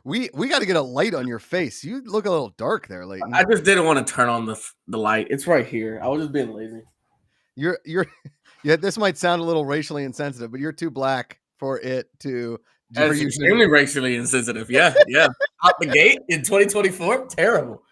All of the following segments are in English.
We got to get a light on your face. You look a little dark there, Leighton. I just didn't want to turn on the light. It's right here. I was just being lazy. You're yeah. This might sound a little racially insensitive, but you're too black for it to. That's extremely racially insensitive. Yeah. Out the gate in 2024, terrible.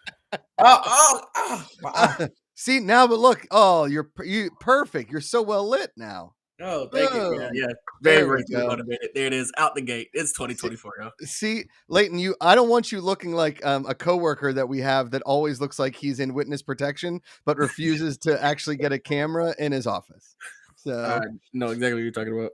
See now, but look. Oh, you perfect. You're so well lit now. Oh, thank you. Yeah. Very racially motivated. There it is. Out the gate. It's 2024. See, Leighton, I don't want you looking like a coworker that we have that always looks like he's in witness protection, but refuses to actually get a camera in his office. So I know exactly what you're talking about.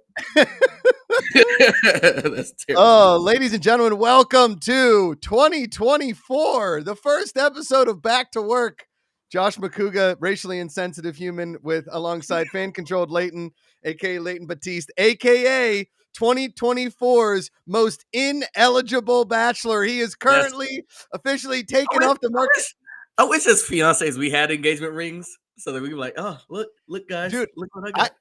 That's terrible. Oh, ladies and gentlemen, welcome to 2024, the first episode of Back to Work. Josh McCouga, racially insensitive human, with alongside fan-controlled Leighton, aka Leighton Batiste, aka 2024's most ineligible bachelor. He is currently officially taken off the market. I wish as fiancés we had engagement rings so that we could be like, oh, look, guys, dude, look what I got.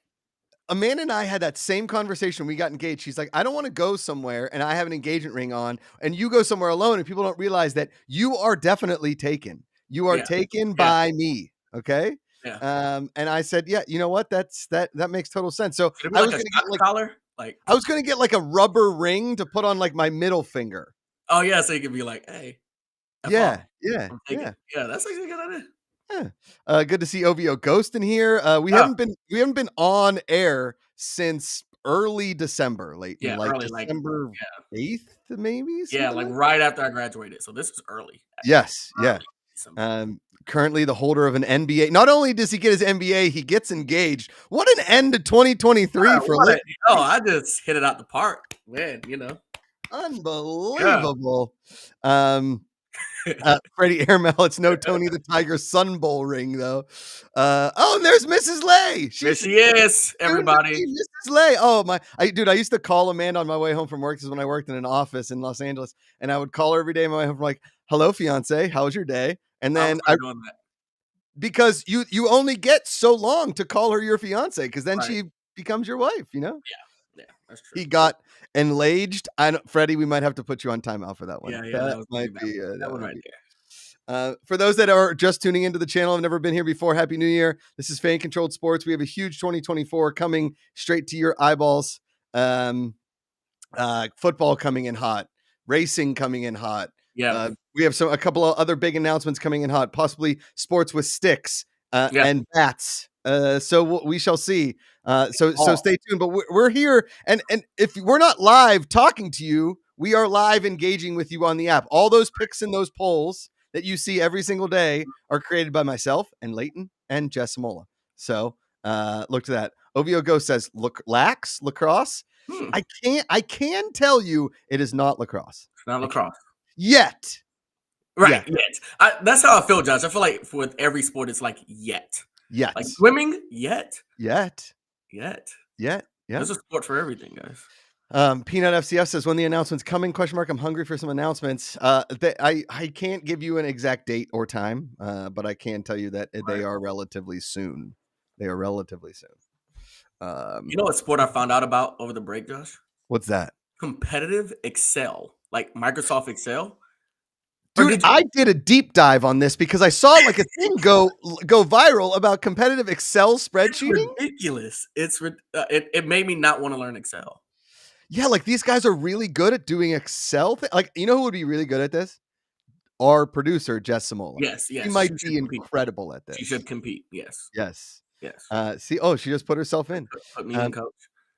Amanda and I had that same conversation when we got engaged. She's like, I don't want to go somewhere and I have an engagement ring on, and you go somewhere alone, and people don't realize that you are definitely taken. You are taken by me. Okay. Yeah. And I said, yeah, you know what? That makes total sense. So I was going to get collar. I was going to get like a rubber ring to put on like my middle finger. Oh yeah. So you could be like, hey. Yeah. Yeah. That's actually a good idea. Yeah. Good to see OVO Ghost in here. We haven't been on air since early December, Leighton. December 8th, maybe. Yeah, like right after I graduated. So this is early. Yes. Yeah. Currently the holder of an NBA. Not only does he get his NBA, he gets engaged. What an end to 2023 for Leighton. Oh, I just hit it out the park, man. Unbelievable. Freddie Airmail, it's no Tony the Tiger Sun Bowl ring though. And there's Mrs. Lay. There she is, everybody. Mrs. Lay. Oh my, I used to call Amanda on my way home from work. This is when I worked in an office in Los Angeles, and I would call her every day on my way home, like, "Hello, fiance, how was your day?" And then because you only get so long to call her your fiance, because then she becomes your wife. Yeah, that's true. He got enraged. Freddie, we might have to put you on timeout for that one. Yeah, that might be that one right there. For those that are just tuning into the channel, have never been here before, Happy New Year. This is Fan Controlled Sports. We have a huge 2024 coming straight to your eyeballs. Football coming in hot, racing coming in hot. Yeah, we have a couple of other big announcements coming in hot, possibly sports with sticks and bats. So we shall see. So stay tuned. But we're here, and if we're not live talking to you, we are live engaging with you on the app. All those picks and those polls that you see every single day are created by myself and Leighton and Jess Mola. So look to that. OVO Ghost says lacrosse. I can tell you it is not lacrosse. It's not lacrosse. Yet. Right. Yet. That's how I feel, Josh. I feel like with every sport, it's like yet. Yet. Like swimming, yet. Yet. Yeah. There's a sport for everything, guys. Peanut FCF says, when the announcement's coming, ? I'm hungry for some announcements. I can't give you an exact date or time, but I can tell you that they are relatively soon. You know what sport I found out about over the break, Josh? What's that? Competitive Excel, like Microsoft Excel. Dude, I did a deep dive on this because I saw like a thing go viral about competitive Excel spreadsheeting. It's ridiculous. It made me not want to learn Excel. Yeah, like these guys are really good at doing Excel. Like, you know who would be really good at this? Our producer, Jess Mola. Yes. He might be incredible at this. She should compete. Yes. See, she just put herself in. Put me in, coach.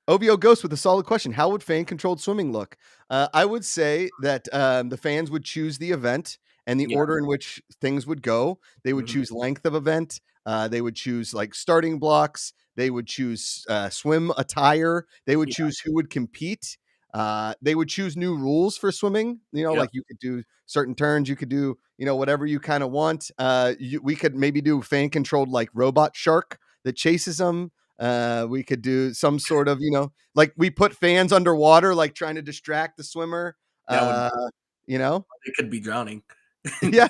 OVO Ghost with a solid question. How would fan-controlled swimming look? I would say that the fans would choose the event and the order in which things would go. They would choose length of event. They would choose like starting blocks. They would choose swim attire. They would choose who would compete. They would choose new rules for swimming. Like you could do certain turns. You could do, whatever you kind of want. We could maybe do fan-controlled like robot shark that chases them. We could do some sort of, like we put fans underwater, like trying to distract the swimmer. They could be drowning. Yeah.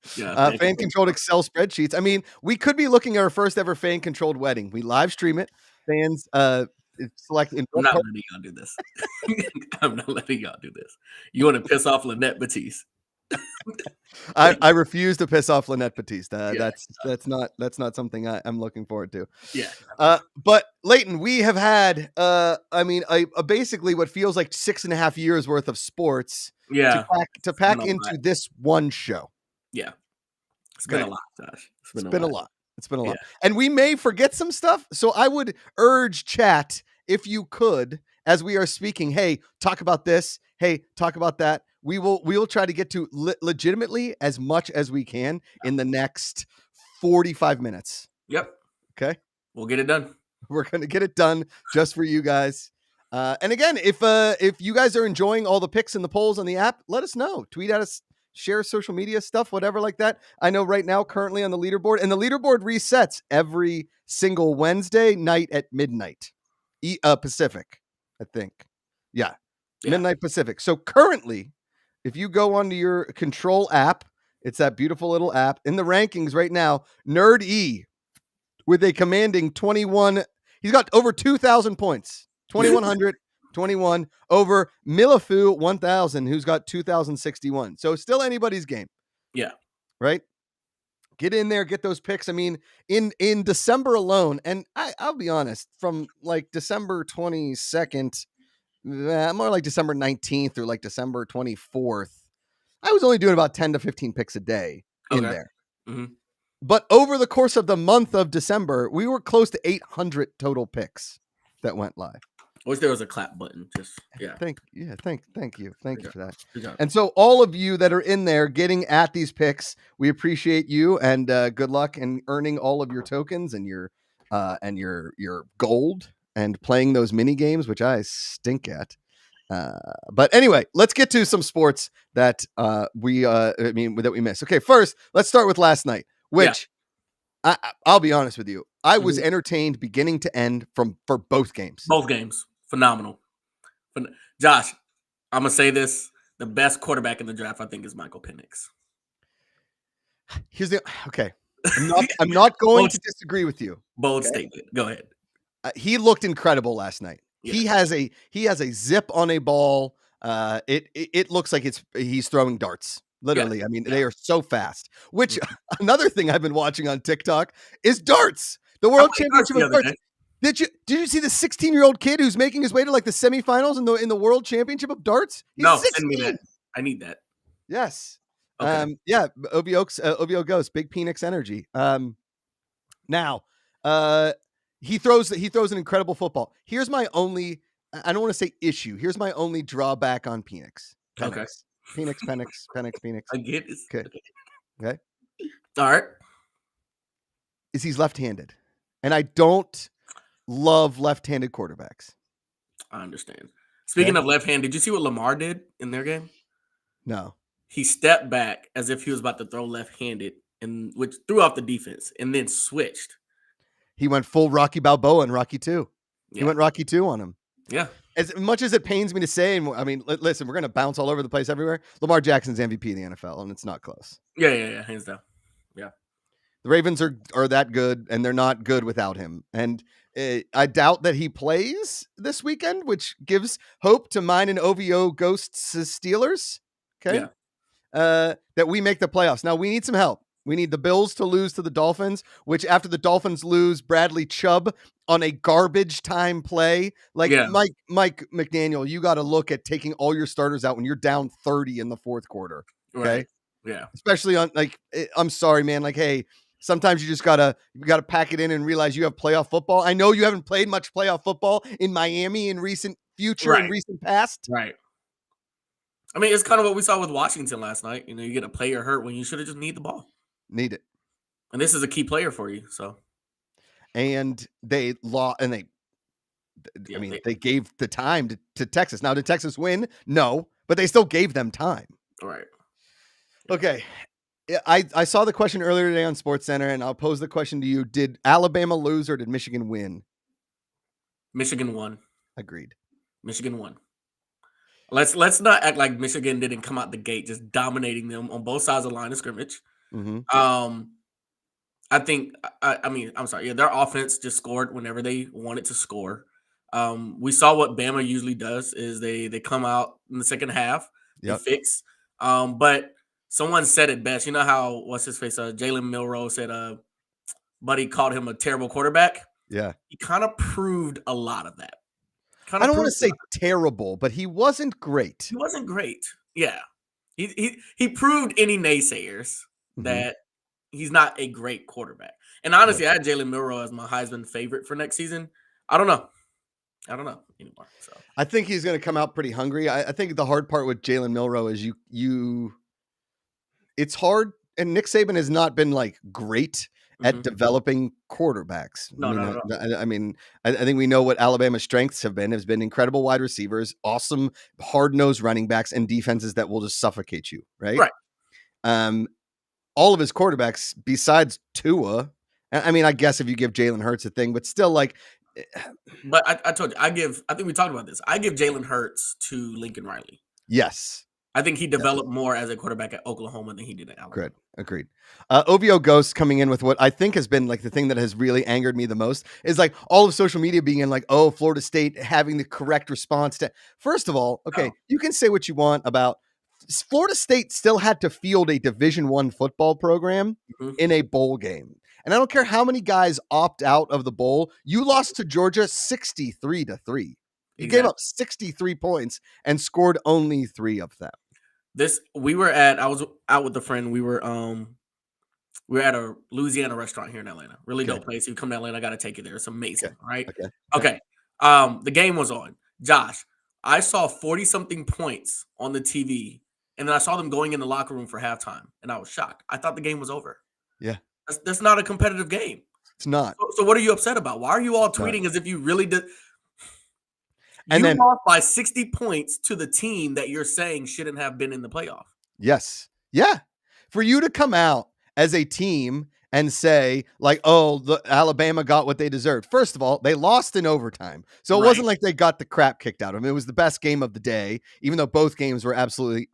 Fan-controlled Excel spreadsheets. I mean, we could be looking at our first ever fan-controlled wedding. We live stream it. Fans select in I'm what not part. letting y'all do this. I'm not letting y'all do this. You want to piss off Lynette Batiste? I refuse to piss off Lynette Batiste. Yeah, That's not something I'm looking forward to. yeah, But Leighton, we have had basically what feels like 6.5 years worth of sports to yeah. pack to It's been pack a lot. into this one show. Yeah, it's been Okay. a lot, Josh. It's It's been a been a lot. lot. It's been a Yeah, lot. And we may forget some stuff. So I would urge chat, if you could, as we are speaking, hey, talk about this. Hey, talk about that. We will try to get to legitimately as much as we can in the next 45 minutes. yep. Okay. We'll get it done. We're gonna get it done just for you guys. And again, if you guys are enjoying all the picks and the polls on the app, let us know. Tweet at us, share social media stuff, whatever like that. I know right now, currently on the leaderboard, and the leaderboard resets every single Wednesday night at midnight, Pacific, I think. Yeah, Yeah, midnight Pacific. So currently, if you go onto your Control app, it's that beautiful little app in the rankings right now. Nerd E with a commanding 21. He's got over 2,000 points. 2,121 over Milafu 1,000, who's got 2,061. So still anybody's game, yeah. right? Get in there, get those picks. I mean, in December alone, and I'll be honest, from like December 22nd, more like December 19th or like December 24th, I was only doing about 10 to 15 picks a day in Okay. there. hmm But over the course of the month of December, we were close to 800 total picks that went live. Wish there was a clap button. Just yeah. Thank you Good job. for that. Good job. And so all of you that are in there getting at these picks, we appreciate you, and good luck in earning all of your tokens and your gold and playing those mini games, which I stink at. But anyway, let's get to some sports that that we missed. Okay, first let's start with last night, Yeah. which I'll be honest with you, I was Mhm. entertained beginning to end for both games. Both games, phenomenal. Josh, I'm gonna say this: the best quarterback in the draft, I think, is Michael Penix. Here's the okay. I'm not going bold, to disagree with you. bold Okay, statement. Go ahead. he looked incredible last night. Yeah. He has a zip on a ball. It looks like he's throwing darts. Yeah. Literally, I mean, Yeah. they are so fast. Which Mhm. another thing I've been watching on TikTok is darts. The I World played darts Championship the of other Darts. day. Did you see the 16-year-old kid who's making his way to like the semifinals in the World Championship of Darts? He's No, send me that. 16. I need that. Yes. Okay. Yeah, OVO Ghost, big Penix energy. Now, he throws an incredible football. Here's my only, I don't want to say issue. Here's my only drawback on Penix. Okay. Penix. I get this. Okay. Okay. Okay. All right. Is he's left-handed. And I don't love left-handed quarterbacks. I understand. Okay. Speaking of left hand, did you see what Lamar did in their game? No. He stepped back as if he was about to throw left-handed, and which threw off the defense, and then switched. He went full Rocky Balboa in Rocky 2. He Yeah. went Rocky 2 on him. Yeah. As much as it pains me to say, and I mean, listen, we're going to bounce all over the place everywhere. Lamar Jackson's MVP of the NFL, and it's not close. Yeah. Hands down. Yeah. The Ravens are that good, and they're not good without him. And I doubt that he plays this weekend, which gives hope to mine and OVO Ghosts Steelers. Okay, Yeah. that we make the playoffs. Now we need some help. We need the Bills to lose to the Dolphins, which after the Dolphins lose Bradley Chubb on a garbage time play, like Yeah. Mike McDaniel, you got to look at taking all your starters out when you're down 30 in the fourth quarter. Okay, Right. Yeah. especially on like, I'm sorry, man. Like, hey, sometimes you gotta pack it in and realize you have playoff football. I know you haven't played much playoff football in Miami in recent future and Right. recent past. Right. I mean, it's kind of what we saw with Washington last night. You know, you get a player hurt when you should have just need the ball, Need it. and this is a key player for you. So And they lost, and I yeah. mean, they gave the time to Texas. Now, did Texas win? No, but they still gave them time. Right. Okay. I saw the question earlier today on Sports Center, and I'll pose the question to you. Did Alabama lose or did Michigan win? Michigan won. Agreed. Michigan won. Let's not act like Michigan didn't come out the gate just dominating them on both sides of the line of scrimmage. Mm-hmm. I think I mean, I'm sorry. Yeah, their offense just scored whenever they wanted to score. We saw what Bama usually does is they come out in the second half, they Yep. fix. But someone said it best. You know how what's his face? Jalen Milroe said, Buddy called him a terrible quarterback. Yeah. He kind of proved a lot of that. Kind I of don't wanna proved a say lot. terrible, but he wasn't great. He wasn't great. Yeah, he proved any naysayers Mhm. that he's not a great quarterback. And Yep. honestly, I had Jalen Milroe as my Heisman favorite for next season. I don't know. I don't know anymore. So I think he's gonna come out pretty hungry. I think the hard part with Jalen Milroe is you it's hard, and Nick Saban has not been, like, great at mhm. developing quarterbacks. I No, mean, not at all. I think we know what Alabama's strengths have been. Has been incredible wide receivers, awesome hard-nosed running backs, and defenses that will just suffocate you, right? Right. Um, all of his quarterbacks besides Tua, I mean, I guess if you give Jalen Hurts a thing, but still, like, eh, But I told you, I think we talked about this. I give Jalen Hurts to Lincoln Riley. yes. I think he Yes. developed more as a quarterback at Oklahoma than he did at Good. Alabama. Agreed. OVO Ghost coming in with what I think has been like the thing that has really angered me the most is like all of social media being in like, oh, Florida State having the correct response to. First of all, okay, No. you can say what you want about Florida State still had to field a Division I football program Mhm. in a bowl game. And I don't care how many guys opt out of the bowl. You lost to Georgia 63-3. You gave up Exactly. 63 points and scored only 3 of them. I was out with a friend. We were at a Louisiana restaurant here in Atlanta. Really Okay. dope place. You come to Atlanta, I gotta take you there. It's Okay. amazing, right? Okay. Okay. Okay. The game was on. Josh, I saw 40 something points on the TV, and then I saw them going in the locker room for halftime, and I was shocked. I thought the game was over. Yeah. That's not a competitive game. It's not. So what are you upset about? Why are you all It's not. tweeting as if you really did? And You then lost by 60 points to the team that you're saying shouldn't have been in the playoff. yes. Yeah. For you to come out as a team and say, like, oh, the Alabama got what they deserved. First of all, they lost in overtime. So it wasn't Right. like they got the crap kicked out of them. It was the best game of the day, even though both games were absolutely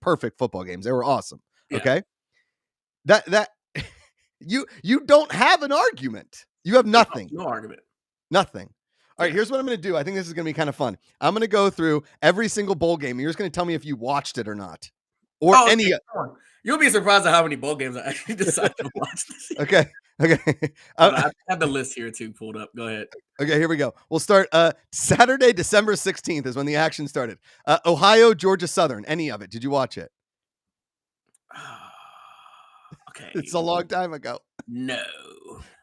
perfect football games. They were awesome. Yeah. Okay. That you don't have an argument. You have No, nothing. no argument. Nothing. All right, Yeah. here's what I'm going to do. I think this is going to be kind of fun. I'm going to go through every single bowl game. And you're just going to tell me if you watched it or not, or Oh, any. okay. Come on. You'll be surprised at how many bowl games I actually decided to watch this year. Okay. Okay. Hold on, I have the list here too pulled up. Go ahead. Okay. Here we go. We'll start. Saturday, December 16th is when the action started. Ohio, Georgia Southern. Any of it? Did you watch it? It's a Okay. long time ago. No.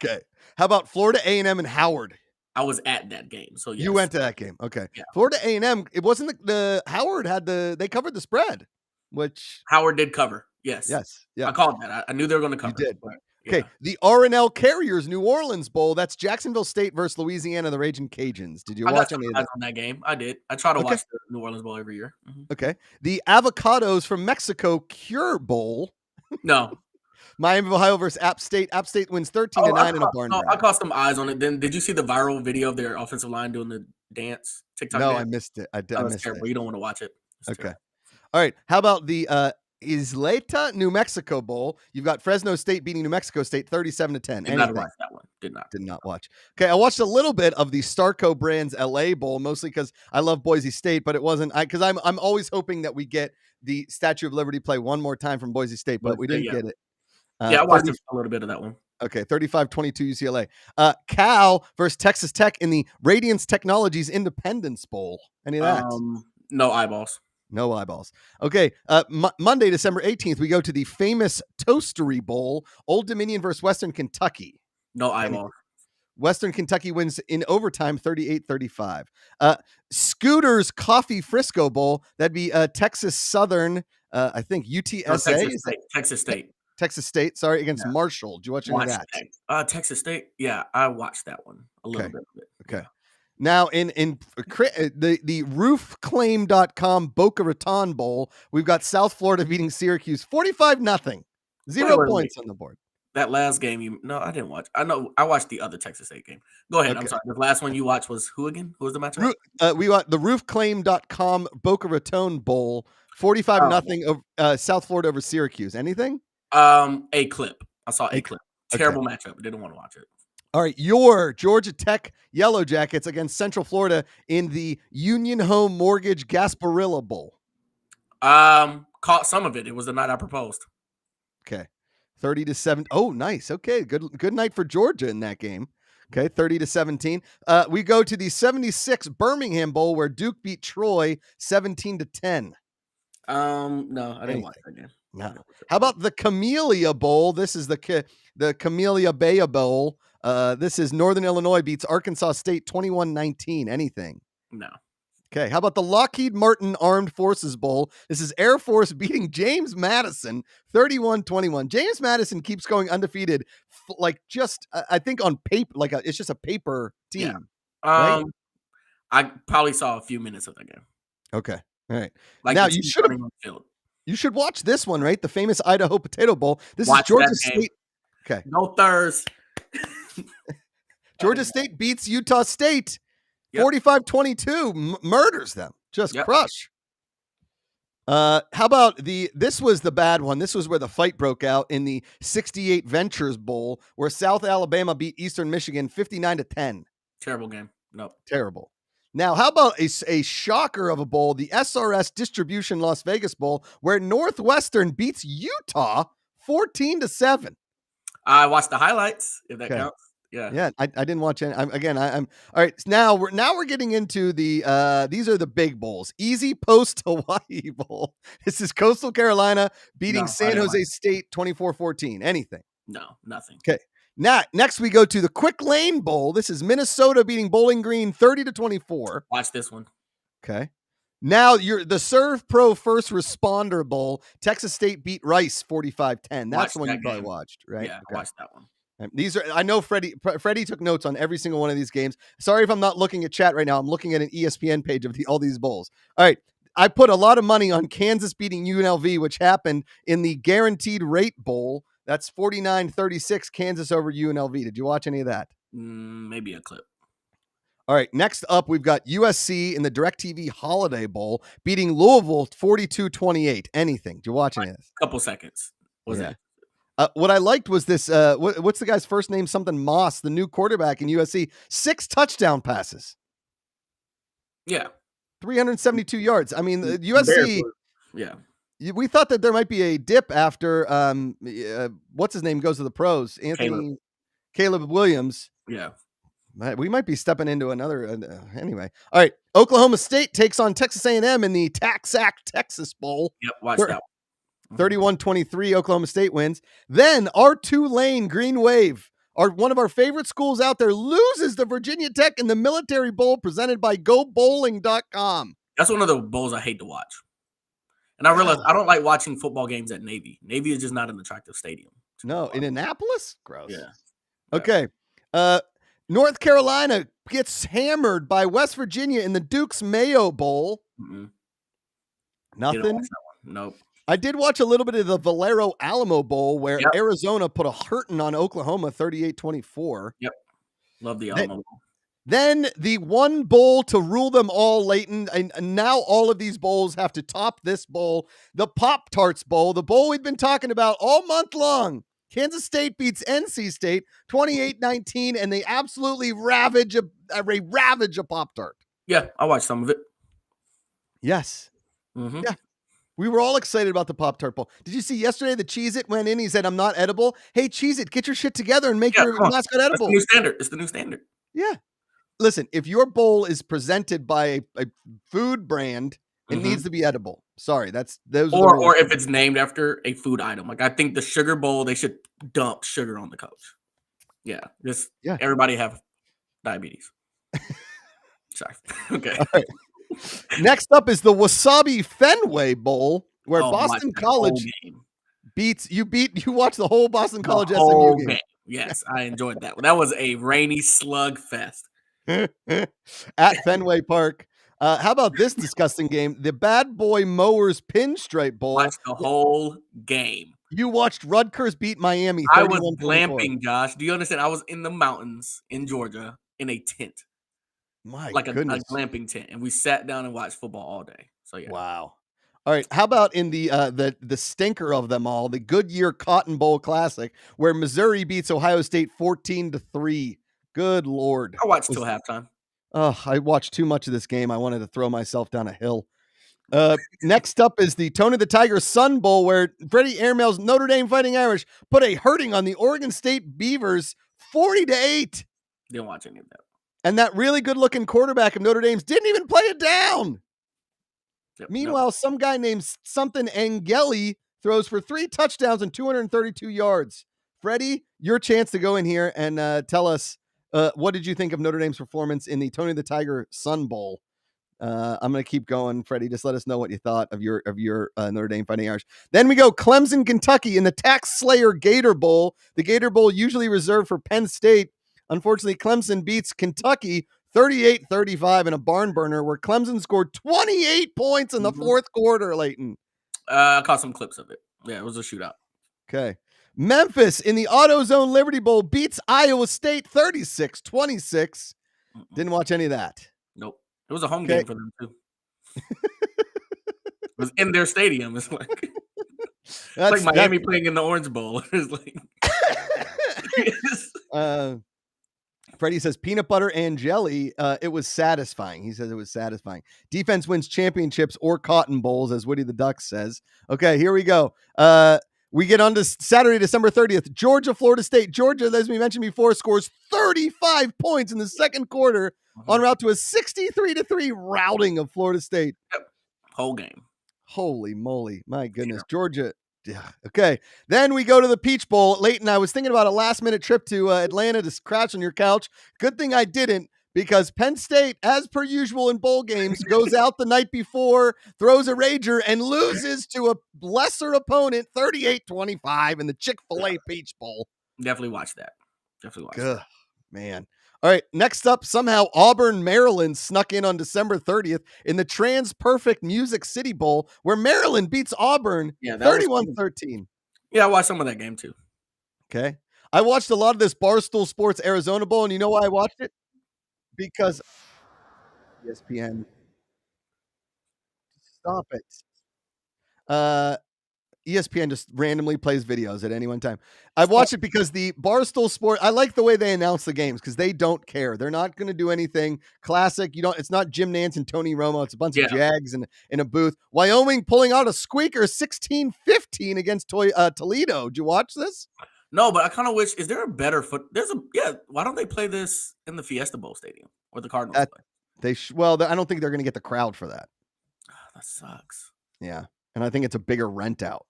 Okay. How about Florida A&M and Howard? I was at that game, so You yes. went to that game. Okay. Yeah. Florida A&M. It wasn't the Howard had they covered the spread, which Howard did cover. Yes. yes. Yeah. I called that. I knew they were gonna You cover. did. But Okay, yeah. the R&L Carriers New Orleans Bowl. That's Jacksonville State versus Louisiana, the Raging Cajuns. Did you I got watch some any of eyes that? on that game. I did. I try to Okay, watch the New Orleans Bowl every year. Mhm. okay. The Avocados from Mexico Cure Bowl. No. Miami of Ohio versus App State. App State wins 13 to Oh, 9 in a barn I burner. caught some eyes on it. Then did you see the viral video of their offensive line doing the dance, TikTok No, I dance? missed it. I Oh, that's missed it. terrible. You don't want to watch it. It's Okay. terrible. All right. How about the Isleta, New Mexico Bowl? You've got Fresno State beating New Mexico State 37 to 10. Did not Anything? watch that one. Did not. Did not watch. Okay, I watched a little bit of the Starco Brands LA Bowl, mostly because I love Boise State, but it wasn't. Because I'm always hoping that we get the Statue of Liberty play one more time from Boise State, but we didn't Yeah. get it. Yeah, I watched 30, a little bit of that one. okay, 35-22 UCLA. Cal versus Texas Tech in the Radiance Technologies Independence Bowl. Any of that? No eyeballs. No eyeballs. Okay, Monday, December 18th, we go to the famous Toastery Bowl, Old Dominion versus Western Kentucky. No eyeballs. Western Kentucky wins in overtime 38-35. Scooter's Coffee Frisco Bowl. That'd be Texas Southern, I think No, UTSA. Texas State. Texas State, sorry, against Yeah. Marshall. Did you watch any of that? Texas State. Yeah, I watched that one a little Okay. bit of it. Okay. Yeah. Now in the roofclaim.com Boca Raton Bowl, we've got South Florida beating Syracuse 45-0. Zero Wait. points on the board. That last game, no, I didn't watch. I know I watched the other Texas State game. Go ahead. I'm Okay. sorry. The last one you watched was who again? Who was the matchup? We got the roofclaim.com Boca Raton Bowl 45-0 South Florida over Syracuse. Anything? A clip. I saw a clip. Okay. Terrible matchup. Didn't want to watch it. All right, your Georgia Tech Yellow Jackets against Central Florida in the Union Home Mortgage Gasparilla Bowl. Caught some of it. It was the night I proposed. Okay. 30-7. Oh, nice. Okay. Good night for Georgia in that game. Okay, 30-17. We go to the 76 Birmingham Bowl where Duke beat Troy 17-10. No, I didn't watch Anything. that game. No. How about the Camellia Bowl? This is the Camellia Bay Bowl. This is Northern Illinois beats Arkansas State 21-19. Anything. No. Okay, how about the Lockheed Martin Armed Forces Bowl? This is Air Force beating James Madison 31-21. James Madison keeps going undefeated, I think on paper, it's just a paper team. Yeah. Right? I probably saw a few minutes of that game. Okay. All right. Like now you should watch this one, right? The famous Idaho Potato Bowl. This is Georgia State. Okay. No thirst. Georgia State beats Utah State 45-22, murders them, just crush. How about this was the bad one. This was where the fight broke out in the 68 Ventures Bowl, where South Alabama beat Eastern Michigan 59-10. Terrible game. Nope. Terrible. Now, how about a shocker of a bowl, the SRS Distribution Las Vegas Bowl, where Northwestern beats Utah 14-7. I watched the highlights, if that counts. Yeah, I didn't watch any. I'm all right. Now we're getting into the these are the big bowls. Easy Post Hawaii Bowl. This is Coastal Carolina beating San Jose State 24-14. Anything? No, nothing. Okay. Now next we go to the Quick Lane Bowl. This is Minnesota beating Bowling Green 30-24. Watch this one. Okay. Now the Serve Pro First Responder Bowl. Texas State beat Rice 45-10. That's the one you probably watched, right? Yeah, I watched that one. These are, I know Freddie took notes on every single one of these games. Sorry if I'm not looking at chat right now. I'm looking at an ESPN page of all these bowls. All right. I put a lot of money on Kansas beating UNLV, which happened in the Guaranteed Rate Bowl. That's 49-36 Kansas over UNLV. Did you watch any of that? Maybe a clip. All right. Next up, we've got USC in the DirecTV Holiday Bowl beating Louisville 42-28. Anything? Did you watch any of this? Couple seconds. Was it? What I liked was this. What's the guy's first name? Something Moss, the new quarterback in USC. 6 touchdown passes. Yeah. 372 yards. I mean, USC. Yeah. We thought that there might be a dip after what's his name goes to the pros. Caleb Williams. Yeah. We might be stepping into another. Anyway. All right. Oklahoma State takes on Texas A&M in the Taxac Texas Bowl. Yep. Watch that one. 31-23 Oklahoma State wins. Then our Tulane Green Wave, one of our favorite schools out there, loses to Virginia Tech in the Military Bowl presented by GoBowling.com. That's one of the bowls I hate to watch. And I realize I don't like watching football games at Navy. Navy is just not an attractive stadium. No, in Annapolis? Gross. Yeah. Okay. North Carolina gets hammered by West Virginia in the Duke's Mayo Bowl. Mm-mm. Nothing? Nope. I did watch a little bit of the Valero Alamo Bowl where Arizona put a hurting on Oklahoma 38-24. Yep. Love the Alamo Bowl. Then the one bowl to rule them all, Leighton, and now all of these bowls have to top this bowl, the Pop-Tarts Bowl, the bowl we've been talking about all month long. Kansas State beats NC State 28-19, and they absolutely ravage a Pop-Tart. Yeah, I watched some of it. Yes. Mm-hmm. Yeah. We were all excited about the Pop-Tart Bowl. Did you see yesterday the Cheez-It went in? He said, I'm not edible. Hey, Cheez-It, get your shit together and make your mascot edible. It's the new standard. Yeah. Listen, if your bowl is presented by a food brand, it needs to be edible. Sorry, those. Or if it's named after a food item. Like I think the Sugar Bowl, they should dump sugar on the coach. Yeah. Everybody have diabetes. Sorry. Okay. All right. Next up is the Wasabi Fenway Bowl, where Boston College beats you. You watch the whole Boston College SMU game. Yes, I enjoyed that. That was a rainy slug fest at Fenway Park. How about this disgusting game? The Bad Boy Mowers Pinstripe Bowl. Watched the whole game. You watched Rutgers beat Miami. I was glamping, Josh. Do you understand? I was in the mountains in Georgia in a tent. My goodness. A glamping tent, and we sat down and watched football all day. So yeah. Wow. All right. How about in the stinker of them all, the Goodyear Cotton Bowl Classic, where Missouri beats Ohio State 14-3. Good Lord. I watched till halftime. Oh, I watched too much of this game. I wanted to throw myself down a hill. Next up is the Tony the Tiger Sun Bowl, where Freddie Airmail's Notre Dame Fighting Irish put a hurting on the Oregon State Beavers 40-8. Didn't watch any of that. And that really good-looking quarterback of Notre Dame's didn't even play it down. Yep, meanwhile, some guy named something Angeli throws for 3 touchdowns and 232 yards. Freddie, your chance to go in here and tell us what did you think of Notre Dame's performance in the Tony the Tiger Sun Bowl? I'm going to keep going, Freddie. Just let us know what you thought of your Notre Dame Fighting Irish. Then we go Clemson, Kentucky in the Tax Slayer Gator Bowl. The Gator Bowl usually reserved for Penn State. Unfortunately, Clemson beats Kentucky 38-35 in a barn burner where Clemson scored 28 points in the fourth quarter, Leighton. I caught some clips of it. Yeah, it was a shootout. Okay. Memphis in the AutoZone Liberty Bowl beats Iowa State 36-26. Didn't watch any of that. Nope. It was a home game for them, too. It was in their stadium. It's like, Miami playing in the Orange Bowl. It's like Freddie says peanut butter and jelly. It was satisfying. He says it was satisfying. Defense wins championships or cotton bowls, as Woody the Duck says. Okay, here we go. We get on to Saturday, December 30th. Georgia, Florida State. Georgia, as we mentioned before, scores 35 points in the second quarter en route to a 63-3 routing of Florida State. Yep. Whole game. Holy moly. My goodness. Yeah. Georgia. Yeah. Okay. Then we go to the Peach Bowl. Leighton, I was thinking about a last-minute trip to Atlanta to crash on your couch. Good thing I didn't, because Penn State, as per usual in bowl games, goes out the night before, throws a rager, and loses to a lesser opponent 38-25 in the Chick-fil-A Peach Bowl. Definitely watch that. That. Man. All right, next up, somehow Auburn, Maryland snuck in on December 30th in the Trans Perfect Music City Bowl, where Maryland beats Auburn 31-13. Yeah, I watched some of that game too. Okay. I watched a lot of this Barstool Sports Arizona Bowl, and you know why I watched it? Because ESPN. Stop it. ESPN just randomly plays videos at any one time. I watch it because the Barstool Sport, I like the way they announce the games because they don't care. They're not going to do anything classic. It's not Jim Nance and Tony Romo. It's a bunch of Jags in a booth. Wyoming pulling out a squeaker 16-15 against Toledo. Did you watch this? No, but I kind of wish, is there a better why don't they play this in the Fiesta Bowl Stadium or the Cardinals play? I don't think they're going to get the crowd for that. That sucks. Yeah. And I think it's a bigger rent out.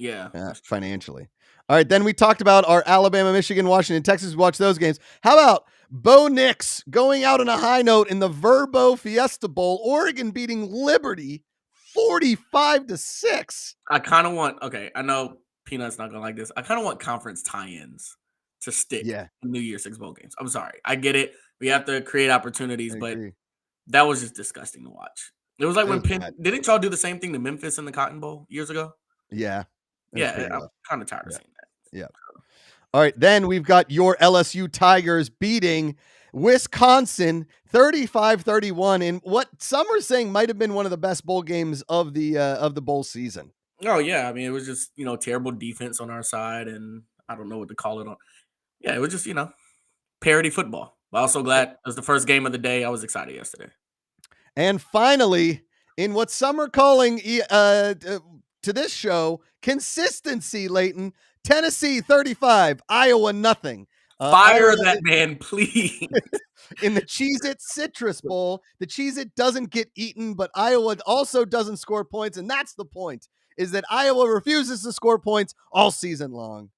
Yeah. Financially. All right. Then we talked about our Alabama, Michigan, Washington, Texas. We watched those games. How about Bo Nix going out on a high note in the Verbo Fiesta Bowl, Oregon beating Liberty 45-6. I kind of want, I know Peanut's not going to like this. I kind of want conference tie-ins to stick in New Year's Six Bowl games. I'm sorry. I get it. We have to create opportunities, but that was just disgusting to watch. It was like when didn't y'all do the same thing to Memphis in the Cotton Bowl years ago? Yeah. I'm kind of tired of seeing that. Yeah. All right. Then we've got your LSU Tigers beating Wisconsin 35-31 in what some are saying might have been one of the best bowl games of the bowl season. Oh, yeah. I mean, it was just, terrible defense on our side, and I don't know what to call it on. Yeah, it was just, parody football. I'm also glad it was the first game of the day. I was excited yesterday. And finally, in what some are calling to this show, consistency, Leighton, Tennessee 35, Iowa nothing. Fire that man, please. In the Cheez-It Citrus Bowl, the Cheez-It doesn't get eaten, but Iowa also doesn't score points, and that's the point, is that Iowa refuses to score points all season long.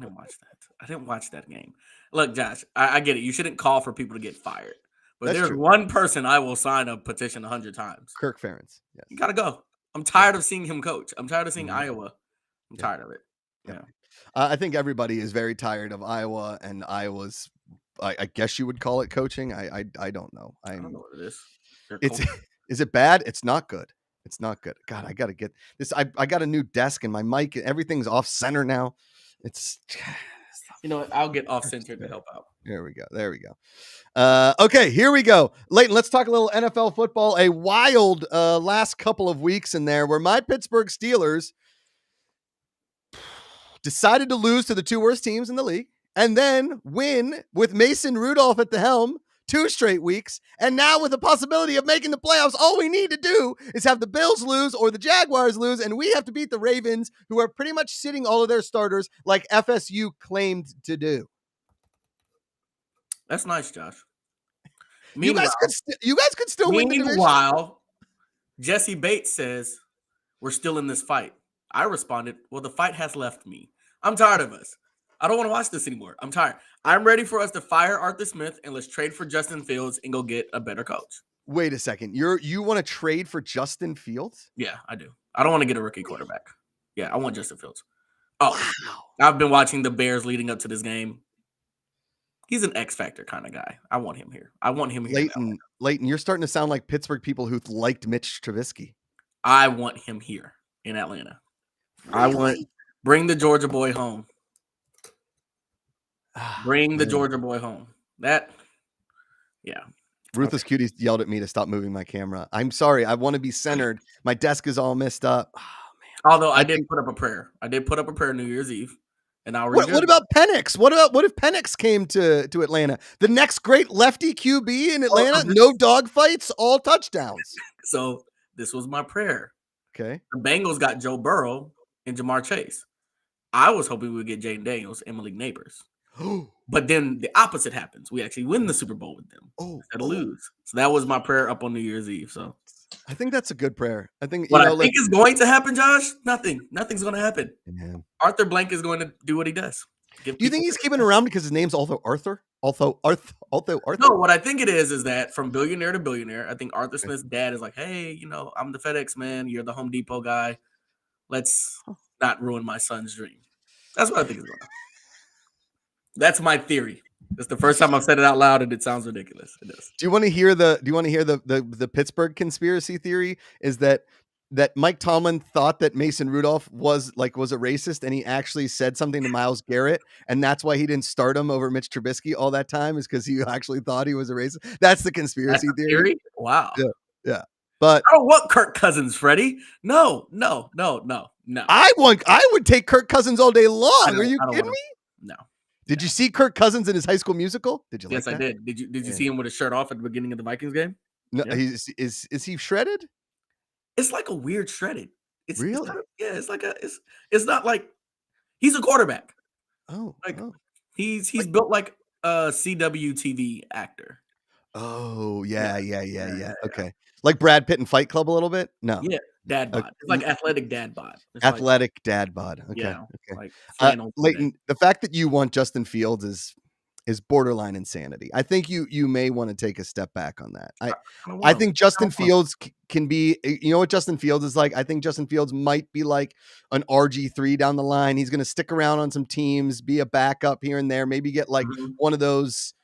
I didn't watch that game. Look, Josh, I get it. You shouldn't call for people to get fired. But there's one person I will sign a petition 100 times. Kirk Ferentz. Yes. You got to go. I'm tired of seeing him coach. I'm tired of seeing Iowa. I'm tired of it. Yeah. I think everybody is very tired of Iowa and Iowa's, I guess you would call it coaching. I don't know. I don't know what it is. Is it bad? It's not good. It's not good. God, I got to get this. I got a new desk and my mic, everything's off center now. It's, you know what? I'll get off center to help out. There we go. Okay, here we go. Leighton, let's talk a little NFL football. A wild last couple of weeks in there where my Pittsburgh Steelers decided to lose to the two worst teams in the league, and then win with Mason Rudolph at the helm 2 straight weeks. And now, with the possibility of making the playoffs, all we need to do is have the Bills lose or the Jaguars lose, and we have to beat the Ravens, who are pretty much sitting all of their starters like FSU claimed to do. That's nice, Josh. You guys could still win the division. Meanwhile, Jesse Bates says, "We're still in this fight." I responded, "Well, the fight has left me. I'm tired of us. I don't want to watch this anymore. I'm tired. I'm ready for us to fire Arthur Smith and let's trade for Justin Fields and go get a better coach." Wait a second. You want to trade for Justin Fields? Yeah, I do. I don't want to get a rookie quarterback. Yeah, I want Justin Fields. Oh, wow. I've been watching the Bears leading up to this game. He's an X Factor kind of guy. I want him here. I want him here. Leighton, you're starting to sound like Pittsburgh people who liked Mitch Trubisky. I want him here in Atlanta. Really? Bring the Georgia boy home. Bring the Georgia boy home. Yeah. Ruthless Cuties yelled at me to stop moving my camera. I'm sorry. I want to be centered. My desk is all messed up. Oh, man. Although I did put up a prayer. I did put up a prayer New Year's Eve. And what about Penix? What if Penix came to Atlanta? The next great lefty QB in Atlanta? No dog fights, all touchdowns. So this was my prayer. Okay. The Bengals got Joe Burrow and Jamar Chase. I was hoping we would get Jaden Daniels and Malik Neighbors. But then the opposite happens. We actually win the Super Bowl with them instead of lose. So that was my prayer up on New Year's Eve. So I think that's a good prayer. I think what I think is going to happen, Josh. Nothing's going to happen. Yeah. Arthur Blank is going to do what he does. Do you think he's keeping around because his name's also Arthur? Although Arthur. No, what I think it is that from billionaire to billionaire, I think Arthur Smith's dad is like, "Hey, I'm the FedEx man. You're the Home Depot guy. Let's not ruin my son's dream." That's what I think is going on. That's my theory. It's the first time I've said it out loud, and it sounds ridiculous. It does. Do you want to hear the Pittsburgh conspiracy theory? Is that Mike Tomlin thought that Mason Rudolph was a racist, and he actually said something to Myles Garrett, and that's why he didn't start him over Mitch Trubisky all that time, is because he actually thought he was a racist. That's the conspiracy theory. Wow. Yeah. But I don't want Kirk Cousins, Freddie. No. I would take Kirk Cousins all day long. Are you kidding me? No. Did you see Kirk Cousins in his High School Musical? Did you like that? Yes, I did. Did you see him with his shirt off at the beginning of the Vikings game? No, yeah. Is he shredded? It's like a weird shredded. It's really? It's like it's not like he's a quarterback. He's built like a CW TV actor. Oh, yeah. Okay. Like Brad Pitt in Fight Club a little bit? No. Yeah, dad bod. It's like athletic dad bod. Athletic dad bod. Okay. Yeah, okay. Like Leighton, the fact that you want Justin Fields is borderline insanity. I think you may want to take a step back on that. I think Justin Fields can be, what Justin Fields is like? I think Justin Fields might be like an RG3 down the line. He's going to stick around on some teams, be a backup here and there, maybe get like one of those,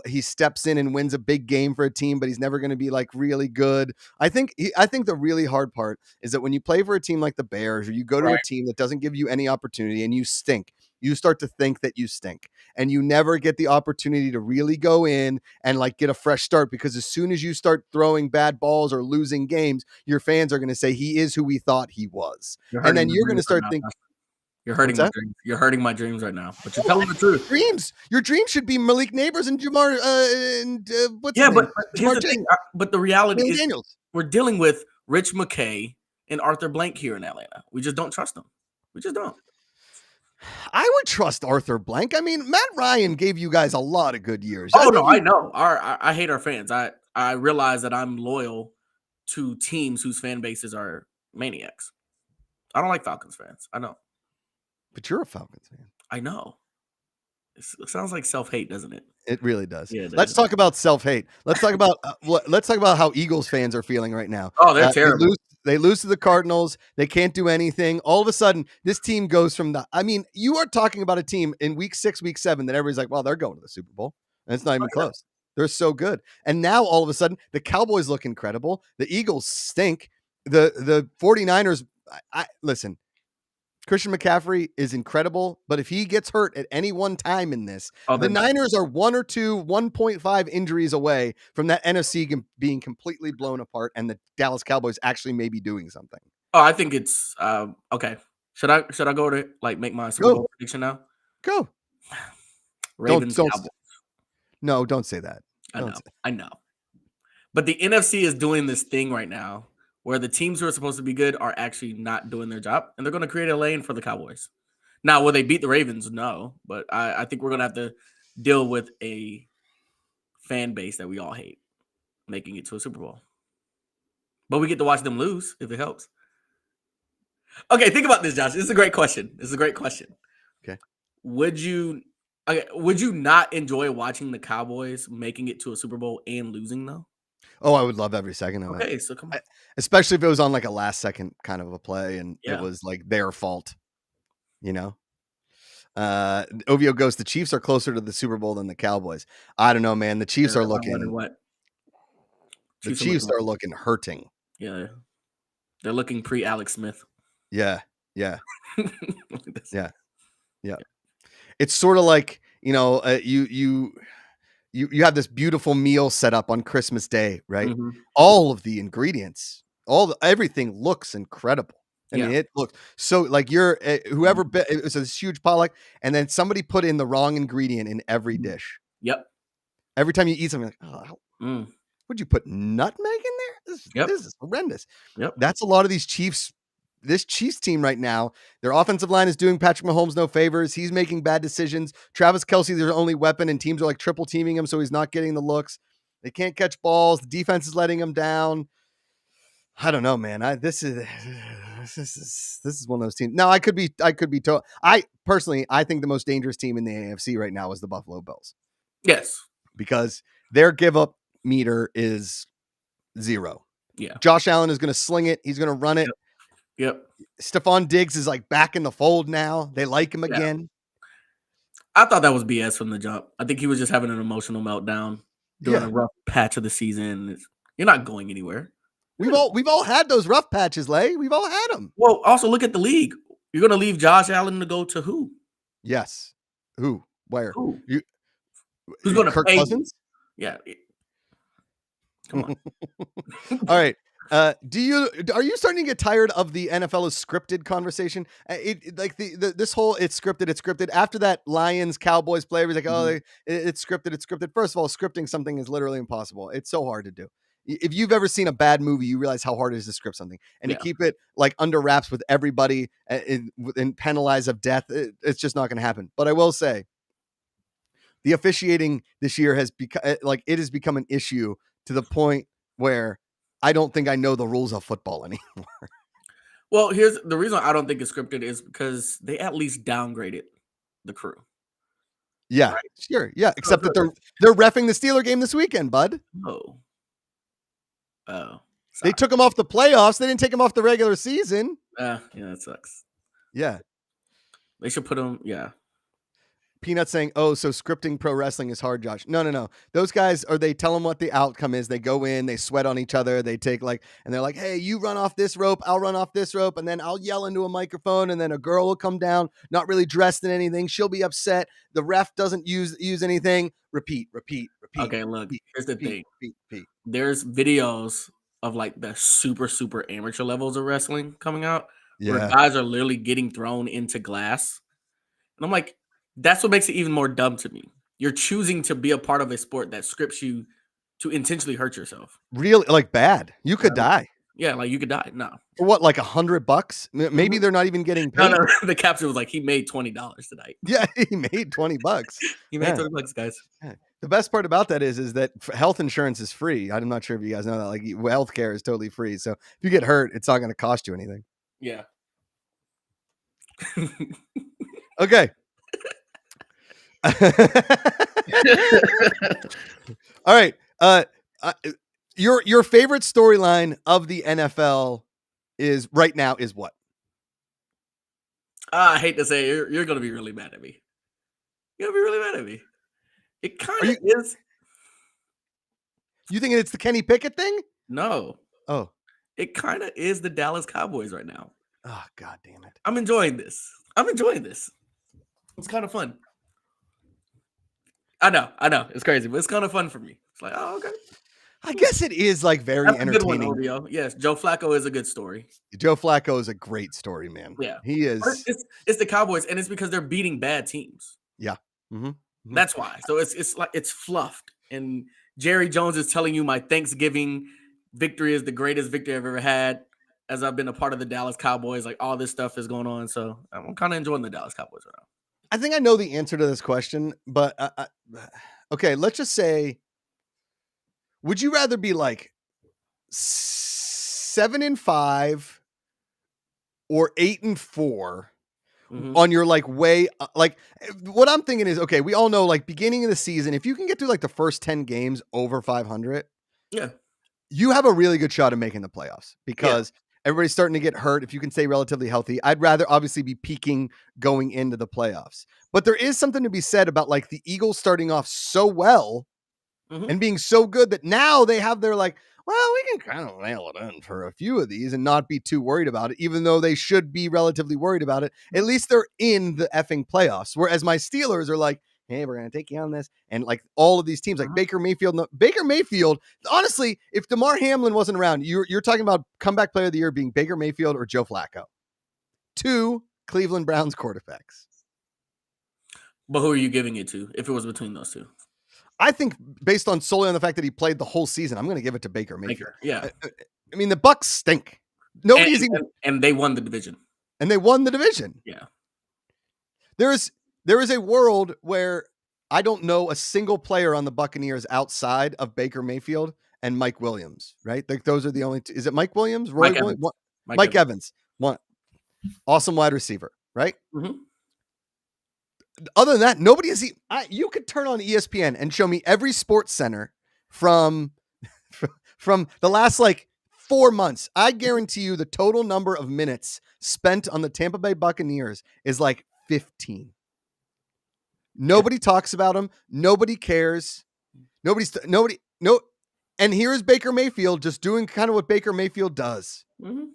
he steps in and wins a big game for a team, but he's never going to be like really good. I think the really hard part is that when you play for a team like the Bears, or you go to a team that doesn't give you any opportunity and you stink, you start to think that you stink, and you never get the opportunity to really go in and like get a fresh start, because as soon as you start throwing bad balls or losing games, your fans are going to say he is who we thought he was. And then you're going to start thinking, you're hurting my dreams. You're hurting my dreams right now, but you're telling the truth. Your dreams should be Malik Neighbors and Jamar but here's the thing. But the reality is we're dealing with Rich McKay and Arthur Blank here in Atlanta. We just don't trust them. We just don't. I would trust Arthur Blank. I mean, Matt Ryan gave you guys a lot of good years. Oh, no, I know. I hate our fans. I realize that I'm loyal to teams whose fan bases are maniacs. I don't like Falcons fans. I know. But you're a Falcons fan. I know. It sounds like self-hate, doesn't it? It really does. Yeah, let's talk about self-hate. Let's talk about how Eagles fans are feeling right now. Oh, they're terrible. They lose to the Cardinals. They can't do anything. All of a sudden, this team goes from you are talking about a team in week 6, week 7 that everybody's like, well, they're going to the Super Bowl. And it's not even close. They're so good. And now all of a sudden, the Cowboys look incredible. The Eagles stink. The 49ers, listen, Christian McCaffrey is incredible, but if he gets hurt at any one time in this, the Niners are 1 or 2, 1.5 injuries away from that NFC being completely blown apart, and the Dallas Cowboys actually may be doing something. Oh, I think it's okay. Should I go to like make my Super Go, Bowl prediction now? go. Ravens Don't. Cowboys. No, don't say that. I Don't know. say. I know. But the NFC is doing this thing right now where the teams who are supposed to be good are actually not doing their job, and they're going to create a lane for the Cowboys. Now, will they beat the Ravens? No, but I think we're going to have to deal with a fan base that we all hate making it to a Super Bowl. But we get to watch them lose if it helps. Okay, think about this, Josh. This is a great question. Okay. Would you would you not enjoy watching the Cowboys making it to a Super Bowl and losing though? Oh, I would love every second of it. Okay, so come on. Especially if it was on like a last second kind of a play and it Yeah. was like their fault, you know? OVO goes, the Chiefs are closer to the Super Bowl than the Cowboys. I don't know, man. The Chiefs Yeah, are wonder looking what. the Chiefs are Chiefs looking are looking hurting. yeah. They're looking pre Alex Smith. Yeah. Yeah. Look at this. Yeah. Yeah. It's sort of like, you have this beautiful meal set up on Christmas Day, right? Mhm. All of the ingredients, everything looks incredible. I mean, Yeah. it looks so like whoever it was this huge potluck, and then somebody put in the wrong ingredient in every Mhm. dish. Yep. Every time you eat something, like, oh, Mm. would you put nutmeg in there? Yep. This is horrendous. Yep. That's a lot of these Chiefs. This Chiefs team right now, their offensive line is doing Patrick Mahomes no favors. He's making bad decisions. Travis Kelce, their only weapon, and teams are like triple teaming him, so he's not getting the looks. They can't catch balls. The defense is letting him down. I don't know, man. This is one of those teams. Now I could be. I personally, I think the most dangerous team in the AFC right now is the Buffalo Bills. Yes. Because their give up meter is 0. Yeah. Josh Allen is going to sling it. He's going to run it. Yep. Stephon Diggs is like back in the fold now. They like him again. I thought that was BS from the jump. I think he was just having an emotional meltdown during a rough patch of the season. You're not going anywhere. We've all had those rough patches, Lay. We've all had them. Well, also look at the league. You're going to leave Josh Allen to go to who? Yes. Who? Where? Who? You? Who's going to Kirk pay Cousins? you? Yeah. Come on. All right. Are you starting to get tired of the NFL is scripted conversation? This whole it's scripted. After that Lions Cowboys play, everybody's like, it's scripted. First of all, scripting something is literally impossible. It's so hard to do. If you've ever seen a bad movie, you realize how hard it is to script something and to keep it like under wraps with everybody and penalize of death. It's just not going to happen. But I will say, the officiating this year has become it has become an issue to the point where I don't think I know the rules of football anymore. Well, here's the reason I don't think it's scripted is because they at least downgraded the crew. Yeah, right? Sure. Yeah, except that they're reffing the Steeler game this weekend, bud. Oh. Sorry. They took him off the playoffs. They didn't take him off the regular season. Yeah, that sucks. Yeah. They should put him, yeah. Peanut saying, "Oh, so scripting pro wrestling is hard, Josh." No. Those guys, or they tell them what the outcome is. They go in, they sweat on each other. They take and they're like, "Hey, you run off this rope, I'll run off this rope," and then I'll yell into a microphone, and then a girl will come down, not really dressed in anything. She'll be upset. The ref doesn't use anything. Repeat. Okay, look, here's the thing. Repeat. There's videos of like the super amateur levels of wrestling coming out, where guys are literally getting thrown into glass, and I'm like, that's what makes it even more dumb to me. You're choosing to be a part of a sport that scripts you to intentionally hurt yourself. Really, like bad. You could die. Yeah, like you could die. No. For what, like $100? Maybe they're not even getting paid. No. The caption was like, he made $20 tonight. Yeah, he made $20. He made $20, guys. Yeah. The best part about that is that health insurance is free. I'm not sure if you guys know that. Like, healthcare is totally free. So if you get hurt, it's not going to cost you anything. Yeah. Okay. All right. Your favorite storyline of the NFL is right now is what? I hate to say it, you're going to be really mad at me. You're going to be really mad at me. It kind of is. You think it's the Kenny Pickett thing? No. Oh. It kind of is the Dallas Cowboys right now. Oh, God damn it. I'm enjoying this. It's kind of fun. I know. It's crazy, but it's kind of fun for me. It's like, oh, okay. I guess it is like very That's a good one, entertaining. OVO. Yes, Joe Flacco is a good story. Joe Flacco is a great story, man. Yeah. He But is. it's the Cowboys, and it's because they're beating bad teams. Yeah. Mhm. Mhm. That's why. So it's like it's fluffed. And Jerry Jones is telling you my Thanksgiving victory is the greatest victory I've ever had as I've been a part of the Dallas Cowboys. Like all this stuff is going on. So I'm kind of enjoying the Dallas Cowboys right now. I think I know the answer to this question, but okay, let's just say, would you rather be like 7-5 or 8-4 Mm-hmm. on your like way? Like what I'm thinking is, okay, we all know like beginning of the season, if you can get through like the first 10 games over 500, Yeah. you have a really good shot of making the playoffs Yeah. because everybody's starting to get hurt. If you can stay relatively healthy, I'd rather obviously be peaking going into the playoffs. But there is something to be said about like the Eagles starting off so well Mm-hmm. and being so good that now they have their like, well, we can kind of nail it in for a few of these and not be too worried about it, even though they should be relatively worried about it. At least they're in the effing playoffs. Whereas my Steelers are like, hey, we're going to take you on this. And like all of these teams, like Mm-hmm. Baker Mayfield, honestly, if DeMar Hamlin wasn't around, you're talking about comeback player of the year being Baker Mayfield or Joe Flacco. Two Cleveland Browns quarterbacks. But who are you giving it to if it was between those two? I think based on solely on the fact that he played the whole season, I'm going to give it to Baker Mayfield. Yeah. I mean, the Bucks stink. Nobody's even, and they won the division. and they won the division. Yeah. There is a world where I don't know a single player on the Buccaneers outside of Baker Mayfield and Mike Williams, right? Like those are the only two. Is it Mike Williams? Roy Mike Williams? Evans. Mike Evans. One awesome wide receiver, right? Mm-hmm. Other than that, nobody is. You could turn on ESPN and show me every sports center from the last like 4 months. I guarantee you the total number of minutes spent on the Tampa Bay Buccaneers is like 15. Nobody talks about them. Nobody cares. Nobody. And here's Baker Mayfield just doing kind of what Baker Mayfield does. Mm-hmm.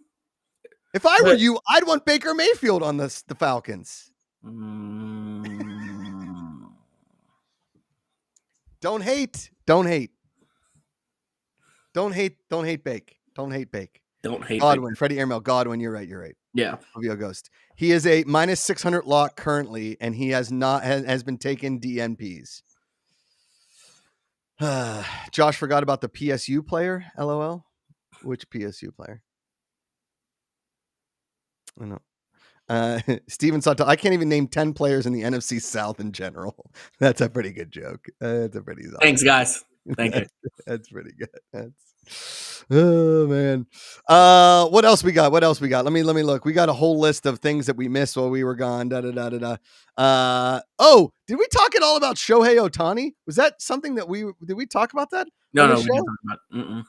If I were you, I'd want Baker Mayfield on the Falcons. Don't hate. Don't hate. Don't hate. Don't hate Bake. Don't hate Bake. Don't hate Godwin. Baker. Freddie Airmail. Godwin. You're right. You're right. Yeah. OVO Ghost. He is a minus 600 lock currently, and he has been taking DNPs. Josh forgot about the PSU player. LOL. Which PSU player? I know. Steven Sutton. I can't even name 10 players in the NFC South in general. That's a pretty good joke. That's a pretty solid. Thanks, guys. Thank you. That's pretty good. Oh man. What else we got? Let me look. We got a whole list of things that we missed while we were gone. Did we talk at all about Shohei Ohtani? Was that something that did we talk about that? No, we didn't talk about it.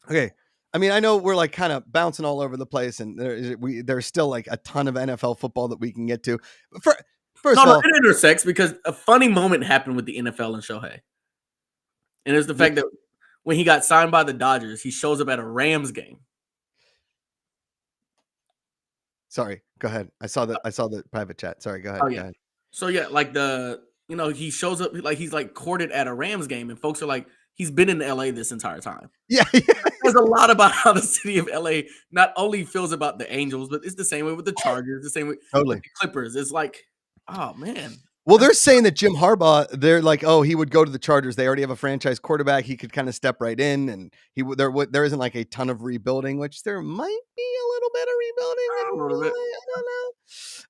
Okay. I mean, I know we're like kind of bouncing all over the place, and there's still like a ton of NFL football that we can get to. First of all, it intersects because a funny moment happened with the NFL and Shohei. And it's the fact that when he got signed by the Dodgers, he shows up at a Rams game. Sorry, go ahead. I saw the private chat. Sorry, go ahead. Oh yeah. Go ahead. So yeah, like he shows up like he's like courted at a Rams game, and folks are like, he's been in LA this entire time. Yeah. There's a lot about how the city of LA not only feels about the Angels, but it's the same way with the Chargers, the same way Totally. with the Clippers. It's like, oh man. Well, they're saying that Jim Harbaugh, they're like, oh, he would go to the Chargers. They already have a franchise quarterback. He could kind of step right in, and there isn't like a ton of rebuilding, which there might be a little bit of rebuilding. I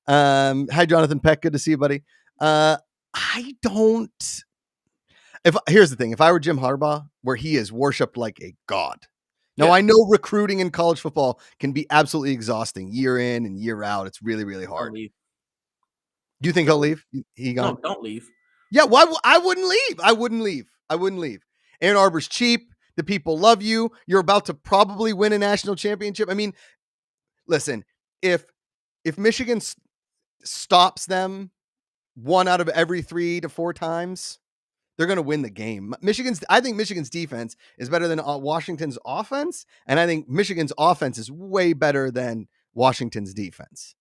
don't know. Hi, Jonathan Peck. Good to see you, buddy. I don't. Here's the thing: if I were Jim Harbaugh, where he is worshipped like a god. Now, I know recruiting in college football can be absolutely exhausting year in and year out. It's really, really hard. Do you think he'll leave? He gone? No, don't leave. Yeah, why? I wouldn't leave. I wouldn't leave. Ann Arbor's cheap. The people love you. You're about to probably win a national championship. I mean, listen, if Michigan stops them 1 out of every 3 to 4 times, they're going to win the game. I think Michigan's defense is better than Washington's offense, and I think Michigan's offense is way better than Washington's defense.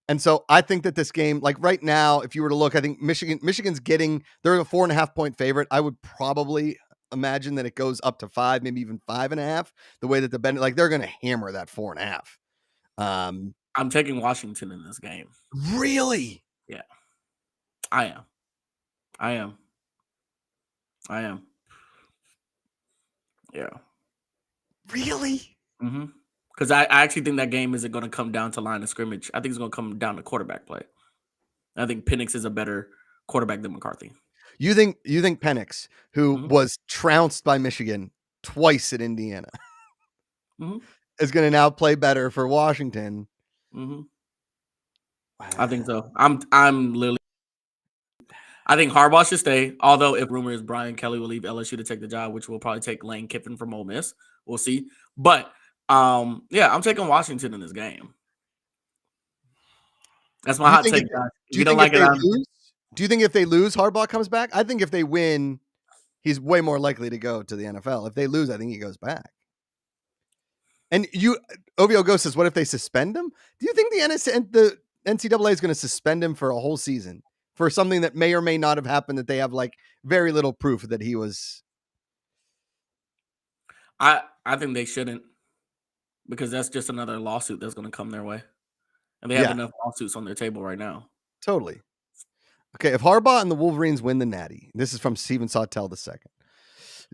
And so I think that this game, like right now, if you were to look, I think they're a 4.5 point favorite. I would probably imagine that it goes up to 5, maybe even 5.5. The way that they're going to hammer that 4.5. I'm taking Washington in this game. Really? Yeah, I am. I am. I am. Yeah. Really? Because I actually think that game isn't going to come down to line of scrimmage. I think it's going to come down to quarterback play. I think Penix is a better quarterback than McCarthy. You think Penix, who Mhm. was trounced by Michigan twice at Indiana, Mhm. is going to now play better for Washington? Mhm. I think Wow. so. I'm literally. I think Harbaugh should stay. Although, if rumor is Brian Kelly will leave LSU to take the job, which will probably take Lane Kiffin from Ole Miss. We'll see. But yeah, I'm taking Washington in this game. That's my Do you hot think take, guys. If do you you don't think if like it, they I'm. lose? Do you think if they lose, Harbaugh comes back? I think if they win, he's way more likely to go to the NFL. If they lose, I think he goes back. And Ovio Go says, what if they suspend him? Do you think the NCAA is going to suspend him for a whole season for something that may or may not have happened that they have like very little proof that he was? I think they shouldn't, because that's just another lawsuit that's going to come their way, and they have Yeah, enough lawsuits on their table right now. totally. Okay, if Harbaugh and the Wolverines win the Natty, this is from Steven Sawtell II.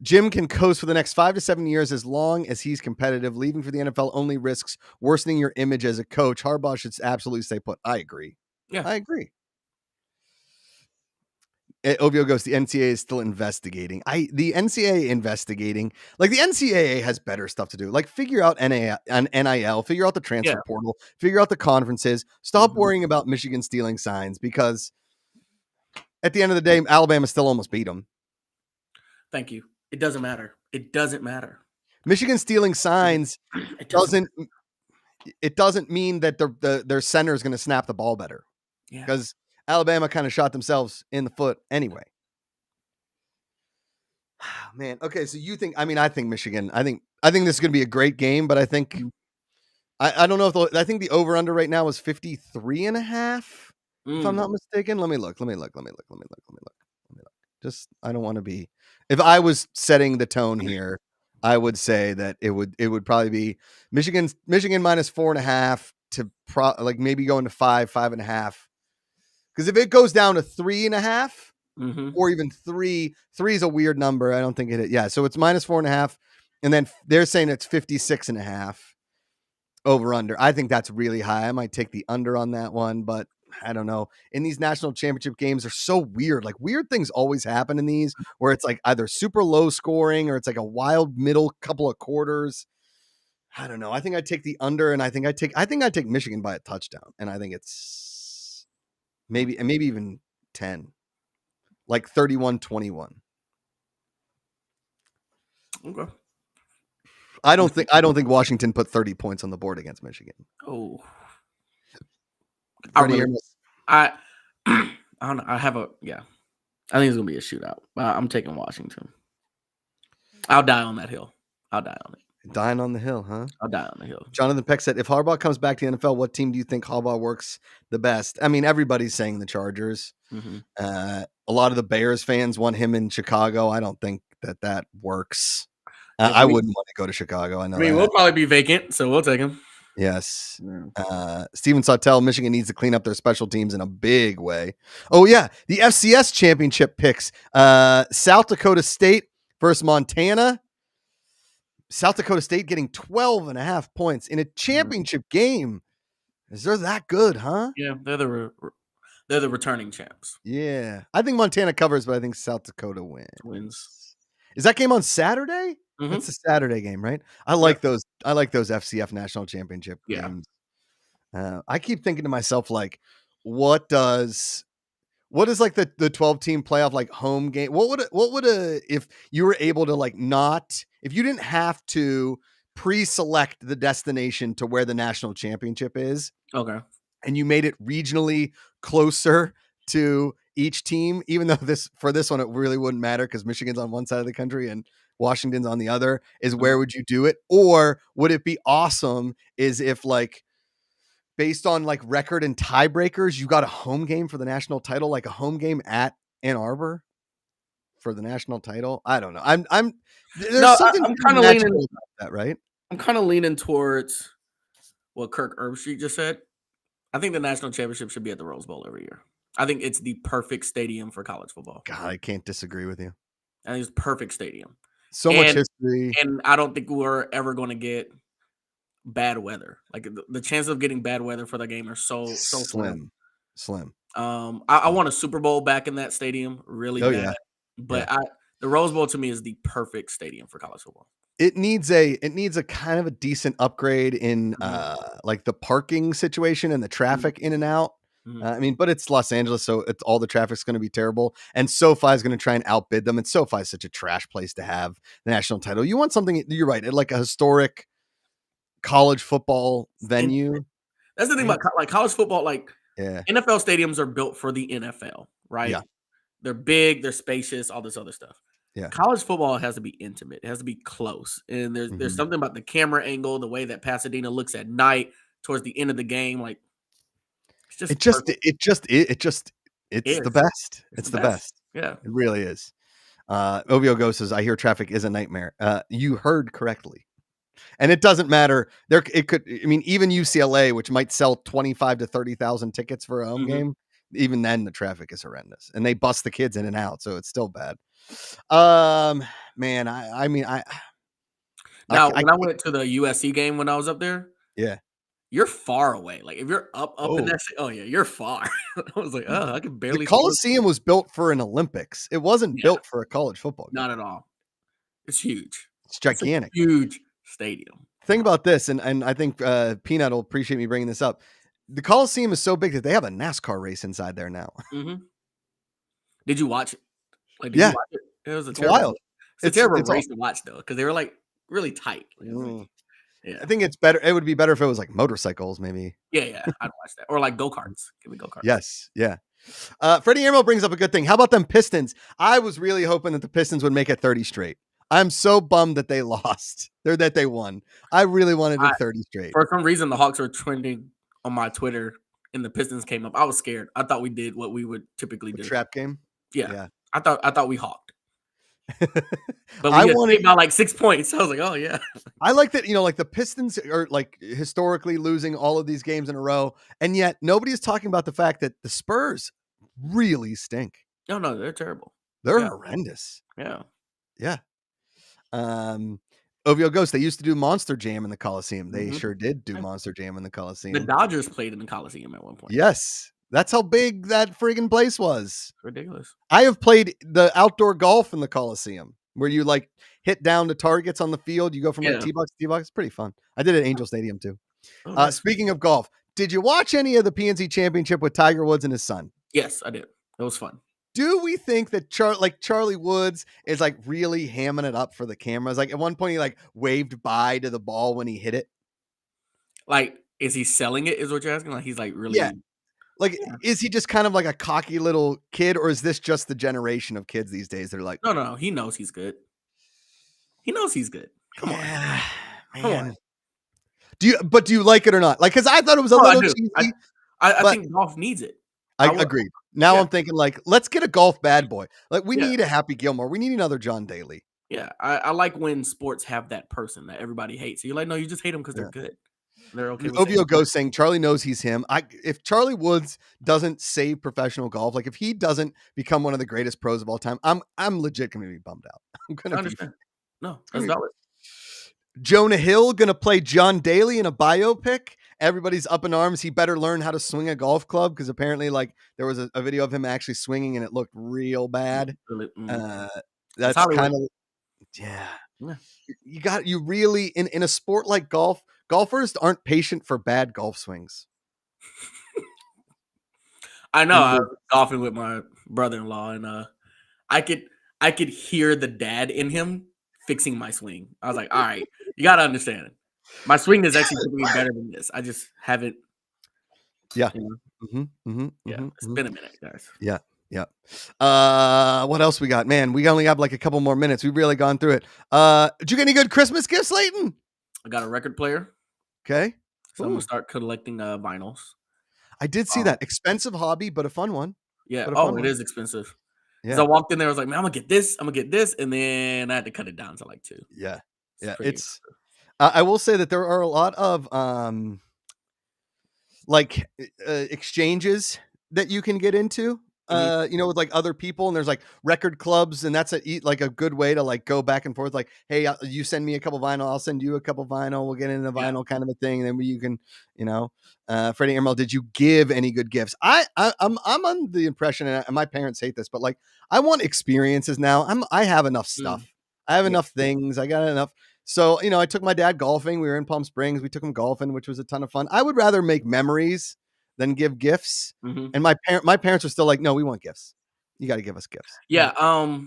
Jim can coast for the next 5 to 7 years as long as he's competitive. Leaving for the NFL only risks worsening your image as a coach. Harbaugh should absolutely stay put. I agree. Yeah, I agree. Ovio goes, the NCAA is still investigating. The NCAA investigating, like the NCAA has better stuff to do. Like figure out NIL, figure out the yeah. transfer portal, figure out the conferences. Stop worrying about Michigan stealing signs, because at the end of the day, Alabama still almost beat them. Thank you. It doesn't matter. It doesn't matter. Michigan stealing signs It doesn't doesn't matter. it doesn't mean that their center is going to snap the ball better, Yeah. because Alabama kind of shot themselves in the foot anyway. Man, okay, so you think? I mean, I think Michigan. I think this is going to be a great game, but I think Mhm. I don't know if I think the over under right now is 53.5. If I'm not Mm. mistaken, let me look. Just I don't want to be. If I was setting the tone here, I would say that it would probably be Michigan minus 4.5 to like maybe going to 5.5. Because if it goes down to 3.5 Mhm. or even three is a weird number. I don't think it. Yeah, so it's minus 4.5, and then they're saying it's 56.5 over under. I think that's really high. I might take the under on that one, but I don't know. In these national championship games are so weird. Like weird things always happen in these where it's like either super low scoring or it's like a wild middle couple of quarters. I don't know. I think I take the under, and I think I take Michigan by a touchdown, and I think it's maybe even 10. Like 31-21. Okay. I don't think Washington put 30 points on the board against Michigan. Oh, I Freddie really, Amos. I, I don't know. I have a yeah. I think it's gonna be a shootout. I'm taking Washington. I'll die on that hill. I'll die on it. Dying on the hill, huh? I'll die on the hill. Jonathan Peck said, if Harbaugh comes back to the NFL, what team do you think Harbaugh works the best? I mean, everybody's saying the Chargers. Mm-hmm. A lot of the Bears fans want him in Chicago. I don't think that works. Yeah, I wouldn't want to go to Chicago. I know we'll that. probably be vacant, so we'll take him. Yes. Yeah. Steven Sawtell, Michigan needs to clean up their special teams in a big way. Oh, yeah. The FCS championship picks. South Dakota State versus Montana. South Dakota State getting 12.5 points in a championship game. Is there that good, huh? Yeah, they're the returning champs. Yeah. I think Montana covers, but I think South Dakota Wins. wins. Is that game on Saturday? Mm-hmm. That's a Saturday game, right? I Yep. like those FCF national championship Yeah. games. I keep thinking to myself, like, what is like the 12 team playoff like home game? What would if you were able to like not, if you didn't have to pre-select the destination to where the national championship is, Okay. and you made it regionally closer to each team, even though this one it really wouldn't matter because Michigan's on one side of the country and Washington's on the other, is where would you do it? Or would it be awesome is if like based on like record and tiebreakers, you got a home game for the national title, like a home game at Ann Arbor? for the national title. I don't know. No, there's something I'm kind kind of of leaning. magical about that, right? I'm kind of leaning towards what Kirk Herbstreit just said. I think the national championship should be at the Rose Bowl every year. I think it's the perfect stadium for college football. God, I can't disagree with you. I think it's perfect stadium, So much and history. I don't think we're ever going to get bad weather. Like the chances of getting bad weather for the game are so slim. Slim, slim. I want a Super Bowl back in that stadium really Oh bad, yeah, yeah. but the Rose Bowl to me is the perfect stadium for college football. It needs a kind of a decent upgrade in Mhm, like the parking situation and the mhm, traffic in and out. mhm. I mean, but it's Los Angeles, so it's all the traffic's going to be terrible. And SoFi is going to try and outbid them. And SoFi is such a trash place to have the national title. You want something? You're right, like a historic college football And venue, that's the thing right? about like college football. Like Yeah, NFL stadiums are built for the NFL, right? yeah, They're big, they're spacious, all this other stuff. yeah. College football has to be intimate. It has to be close. And there's Mhm. something about the camera angle, the way that Pasadena looks at night towards the end of the game. Like it's just It just, perfect. it's It the is. best. It's It's the the best. best. Yeah. It really is. Ovio Go says, "I hear traffic is a nightmare." You heard correctly. And it doesn't matter. There, it could. I mean, even UCLA, which might sell 25 to 30,000 tickets for a home Mhm. game, even then the traffic is horrendous, and they bust the kids in and out, so it's still bad. Man, I mean, Now, I when I can't. went to the USC game when I was up there, Yeah. you're far away. Like if you're up in Oh, that oh yeah, you're far. I was like, oh, I can the barely see what's Coliseum was built for an Olympics. It wasn't yeah, built for a college football game. not at all. It's huge. It's It's a gigantic. huge stadium. Think about this, and I think Peanut will appreciate me bringing this up. The Coliseum is so big that they have a NASCAR race inside there now. Mhm. Did you watch it? Like, did you Yeah, watch it? It was a it's terrible wild. it's a terrible It's all. race to watch though, because they were, like, really tight. Like, it was like Mm. yeah. I think it's better. It would be better if it was like motorcycles, maybe. Yeah, yeah, I'd watch that. Or, like, go-karts. Give me go-karts. Yes, yeah. Freddie Amo brings up a good thing. How about them Pistons? I was really hoping that the Pistons would make it 30 straight. I'm so bummed that they lost or that they won. I really wanted I it 30 straight. For some reason, the Hawks were trending on my Twitter, and the Pistons came up. I was scared. I thought we did what we would typically The do. trap game. Yeah. Yeah. I thought we hawked, but I we wanted escaped by, like, 6 points. I was like, "Oh, yeah." I like that, like the Pistons are like historically losing all of these games in a row, and yet nobody's talking about the fact that the Spurs really stink. No, no, they're terrible. They're Yeah, horrendous. yeah. Yeah. Um, OVO Ghost, they used to do Monster Jam in the Coliseum. They Mhm. sure did do Yeah. Monster Jam in the The Coliseum. Dodgers played in the Coliseum at one point. Yes. That's how big that friggin' place was. It's ridiculous. I have played the outdoor golf in the Coliseum where you like hit down the targets on the field. You go from like Yeah. T box to T box. It's pretty fun. I did it at Angel Stadium too. Oh, nice. Speaking of golf, did you watch any of the PNC Championship with Tiger Woods and his son? Yes, I did. It was fun. Do we think that Charlie Woods is like really hamming it up for the cameras? Like at one point he like waved bye to the ball when he hit it. Like, is he selling it is what you're asking? Like, he's, like, Yeah. really Like, yeah. is he just kind of like a cocky little kid, or is this just the generation of kids these days? They're like, No, no, no, he knows he's good. He knows he's good. Come on. yeah, Come on. man. Do you like it or not? Like, because I thought it was a No, I little do. cheesy, I but think golf needs it. I I would agreed. Now yeah, I'm thinking like, let's get a golf bad boy. Like, we yeah, need a Happy Gilmore. We need another John Daly. yeah. I like when sports have that person that everybody hates. So you're like, "No, you just hate them because 'cause Yeah. they're good." They're okay with saying OVO goes saying Charlie knows he's him. If Charlie Woods doesn't save professional golf, like if he doesn't become one of the greatest pros of all time, I'm legit gonna be bummed out. I'm I gonna be understand. No, that's valid. Jonah Hill gonna play John Daly in a biopic. Everybody's up in arms. He better learn how to swing a golf club because apparently, like, there was a video of him actually swinging and it looked real bad. Really, Uh, it's that's Hollywood. kind of yeah. Yeah. You really in a sport like golf, golfers aren't patient for bad golf swings. I know. You I really, was golfing with my brother-in-law, and I could I could hear the dad in him fixing my swing. I was like, "All right, you gotta understand. My swing is actually typically better than this. I just haven't." yeah. You know? Yeah, it's Mhm. been a minute, guys. Yeah. Yeah. What else we got? Man, we only have like a couple more minutes. We've really gone through it. Did you get any good Christmas gifts, Leighton? I got a record player, Okay. so I'm gonna Ooh. start collecting vinyls. I did see Um, that. Expensive hobby, but a fun one. yeah. But a Oh, fun it one. is expensive. Because I walked in there, I was like, "Man, I'm gonna get this, I'm gonna get this," and then I had to cut it down to like 2. Yeah. It's Yeah. pretty It's impressive. I will say that there are a lot of like exchanges that you can get into Mhm. with like other people, and there's like record clubs, and that's like a good way to like go back and forth, like, hey, you send me a couple vinyl, I'll send you a couple vinyl, we'll get into Yeah. vinyl kind of a thing, and then you can, Freddie Emerald, did you give any good gifts? I'm on the impression, and my parents hate this, but like, I want experiences now. I have enough Mm. stuff, I have Yeah. enough things, I got enough. So, I took my dad golfing. We were in Palm Springs. We took him golfing, which was a ton of fun. I would rather make memories than give gifts. Mhm. And my parents are still like, no, we want gifts. You got to give us gifts. I'm Yeah, like,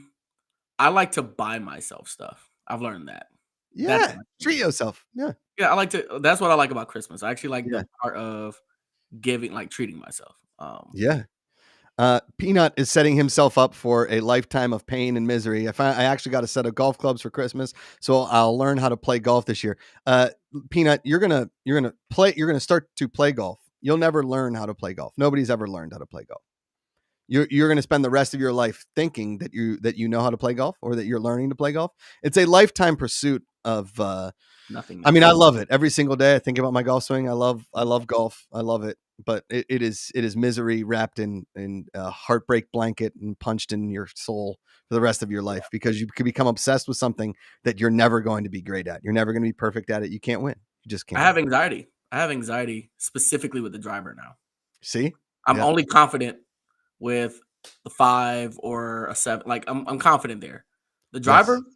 I like to buy myself stuff. I've learned that. That's yeah, nice to treat me. yourself. Yeah, Yeah, I like to that's what I like about Christmas. I actually like yeah, the part of giving, like, treating myself. yeah. Peanut is setting himself up for a lifetime of pain and misery. I actually got a set of golf clubs for Christmas, so I'll learn how to play golf this year. Peanut, you're gonna start to play golf. You'll never learn how to play golf. Nobody's ever learned how to play golf. You're going to spend the rest of your life thinking that you know how to play golf, or that you're learning to play golf. It's a lifetime pursuit of I mean, Nothingness. I love it. Every single day I think about my golf swing. I love golf. I love it. But it is misery wrapped in a heartbreak blanket and punched in your soul for the rest of your life, because you could become obsessed with something that you're never going to be great at. You're never going to be perfect at it. You can't win. You just I can't have win. anxiety. I have anxiety specifically with the driver now. See? I'm Yeah. only confident with the 5 or a 7. Like, I'm confident there. The driver, Yes.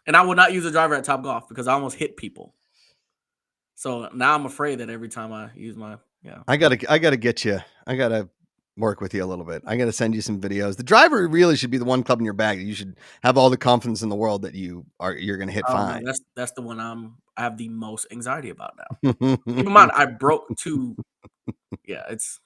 and I would not use a driver at Topgolf because I almost hit people. So now I'm afraid that every time I use my yeah. I gotta get you. I gotta work with you a little bit. I gotta send you some videos. The driver really should be the one club in your bag that you should have all the confidence in the world that you're gonna hit Oh no, fine. that's the one I have the most anxiety about now. Keep in mind, I broke 2. Yeah, it's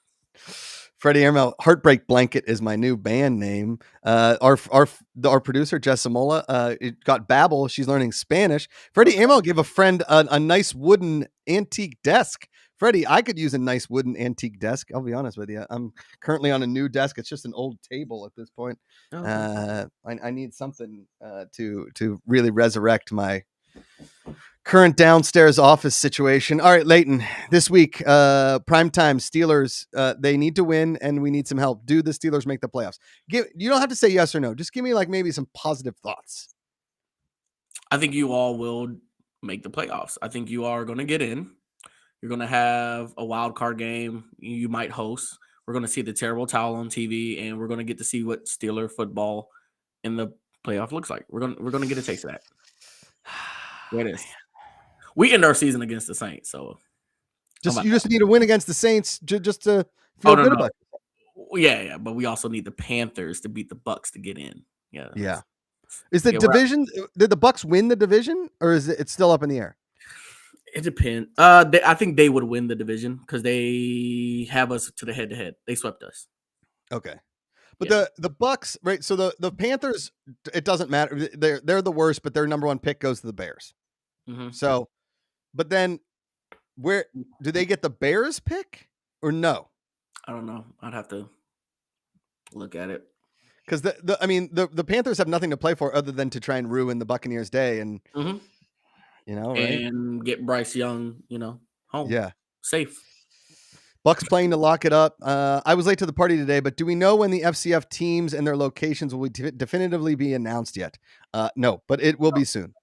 Freddie Emerald, Heartbreak Blanket is my new band name. Our producer Jess Samola, it got Babbel. She's learning Spanish. Freddie Emerald gave a friend a nice wooden antique desk. Freddie, I could use a nice wooden antique desk. I'll be honest with you. I'm currently on a new desk. It's just an old table at this point. oh, okay. I need something to really resurrect my current downstairs office situation. All right, Leighton, this week, primetime Steelers, they need to win, and we need some help. Do the Steelers make the playoffs? You don't have to say yes or no. Just give me like maybe some positive thoughts. I think you all will make the playoffs. I think you are gonna get in. You're gonna have a wild card game you might host. We're gonna see the terrible towel on TV, and we're gonna get to see what Steeler football in the playoff looks like. We're gonna get a taste of that. There it is. We end our season against the Saints, so how Just about you that? just need a win against the Saints just to Oh feel no, good no. about it. Yeah, but we also need the Panthers to beat the Bucks to get in. Yeah, Yeah. Is the yeah. We're division? Did the Bucks win the division, or is it's still up in the air? It depends. I think they would win the division because they have us to the head to head. They swept us. Okay. But Yeah. the Bucks, right? So the Panthers, it doesn't matter. They're the worst, but their number one pick goes to the Bears. Hmm. So, but then where do they get the Bears pick or no? I don't know. I'd have to look at it. Because I mean the Panthers have nothing to play for other than to try and ruin the Buccaneers' day, and Hmm. right? And get Bryce Young, home Yeah, safe. Bucks playing to lock it up. I was late to the party today, but do we know when the FCF teams and their locations will definitively be announced yet? No, but it will be soon.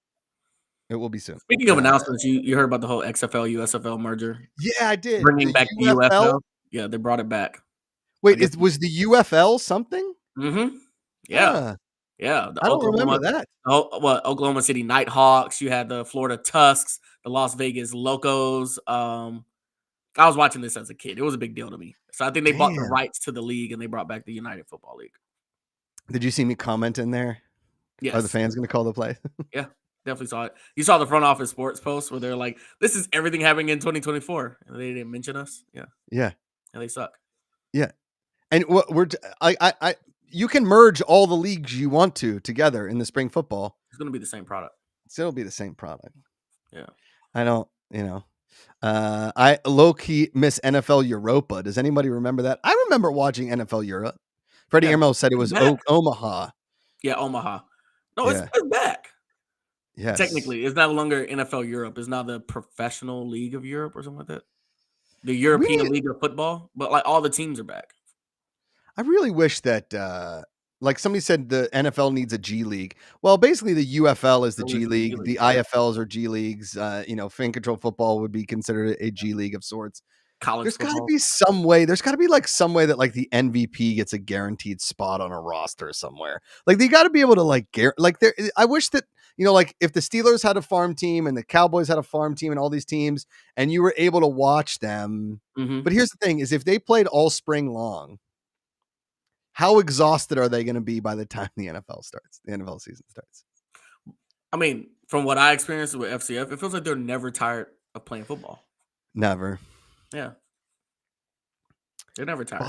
It will be soon. Speaking of announcements, you heard about the whole XFL USFL merger, Yeah, I did. bringing The back the UFL. UFL. Yeah, they brought it back. I Wait, guess. was the UFL something? Yeah, Uh, yeah. The I don't remember Oklahoma, that. Oklahoma City Nighthawks. You had the Florida Tusks, the Las Vegas Locos. I was watching this as a kid. It was a big deal to me. So I think they bought the Damn. rights to the league and they brought back the United Football League. Did you see me comment in there? Are the Yes. fans going to call the play? Yeah. Definitely saw it. You saw the front office sports post where they're like, "This is everything happening in 2024," and they didn't mention us. Yeah, Yeah, and they suck. yeah. And what you can merge all the leagues you want to together in the spring football. It's gonna be the same product. Still be the same product. Yeah. I don't, I low key miss NFL Europa. Does anybody remember that? I remember watching NFL Europe. Freddie Yeah, Amo said it it's was back. Omaha. Yeah, Omaha. No, Yeah. it's back. Yes. Technically, it's no longer NFL Europe. It's now the Professional League of Europe or something like that. The We European League of Football, but like all the teams are back. I really wish that like somebody said the NFL needs a G League. Well, basically the UFL is the So G is the G League, the League. IFLs are G Leagues, fan control football would be considered a G League of sorts. College There's got to football. be some way. There's got to be like some way that like the MVP gets a guaranteed spot on a roster somewhere. Like they got to be able to like like there. I wish that like if the Steelers had a farm team and the Cowboys had a farm team and all these teams, and you were able to watch them. Mhm. But here's the thing: is if they played all spring long, how exhausted are they going to be by the time the NFL starts? The NFL season starts. I mean, from what I experienced with FCF, it feels like they're never tired of playing football. Never. Yeah. They're never tired.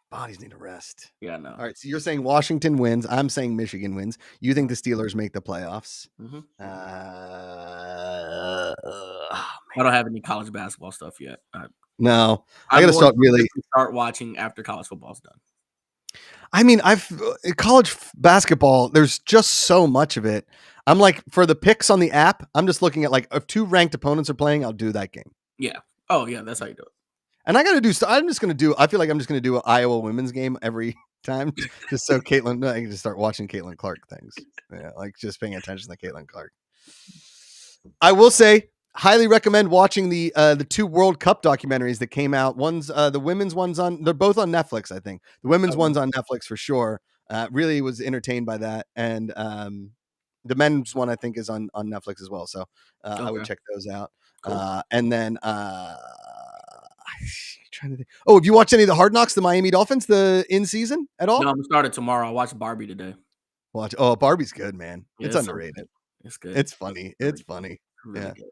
Bodies need a rest. Yeah, I know. All right, so you're saying Washington wins. I'm saying Michigan wins. You think the Steelers make the playoffs? Mhm. Oh, I don't have any college basketball stuff yet. no, I got I'm to going start really. to start watching after college football's done. I mean, college basketball. There's just so much of it. I'm like for the picks on the app. I'm just looking at like if two ranked opponents are playing, I'll do that game. Yeah. Oh, yeah, that's how you do it. And I got to do. I'm just going to do. I feel like I'm just going to do an Iowa women's game every time, just so Caitlin. I can just start watching Caitlin Clark things. Yeah, like just paying attention to Caitlin Clark. I will say, highly recommend watching the 2 World Cup documentaries that came out. One's the women's one's on. They're both on Netflix, I think. The women's one's on Netflix for sure. Really was entertained by that, and the men's one I think is on Netflix as well. So I would check those out. Cool. And then trying to think. Oh, have you watched any of the Hard Knocks, the Miami Dolphins, the in season at all? No, I'm started tomorrow. I watched Barbie today. Watch. Oh, Barbie's good, man. Yeah, it's underrated. So it's good. It's funny. It's funny. Really yeah. Good.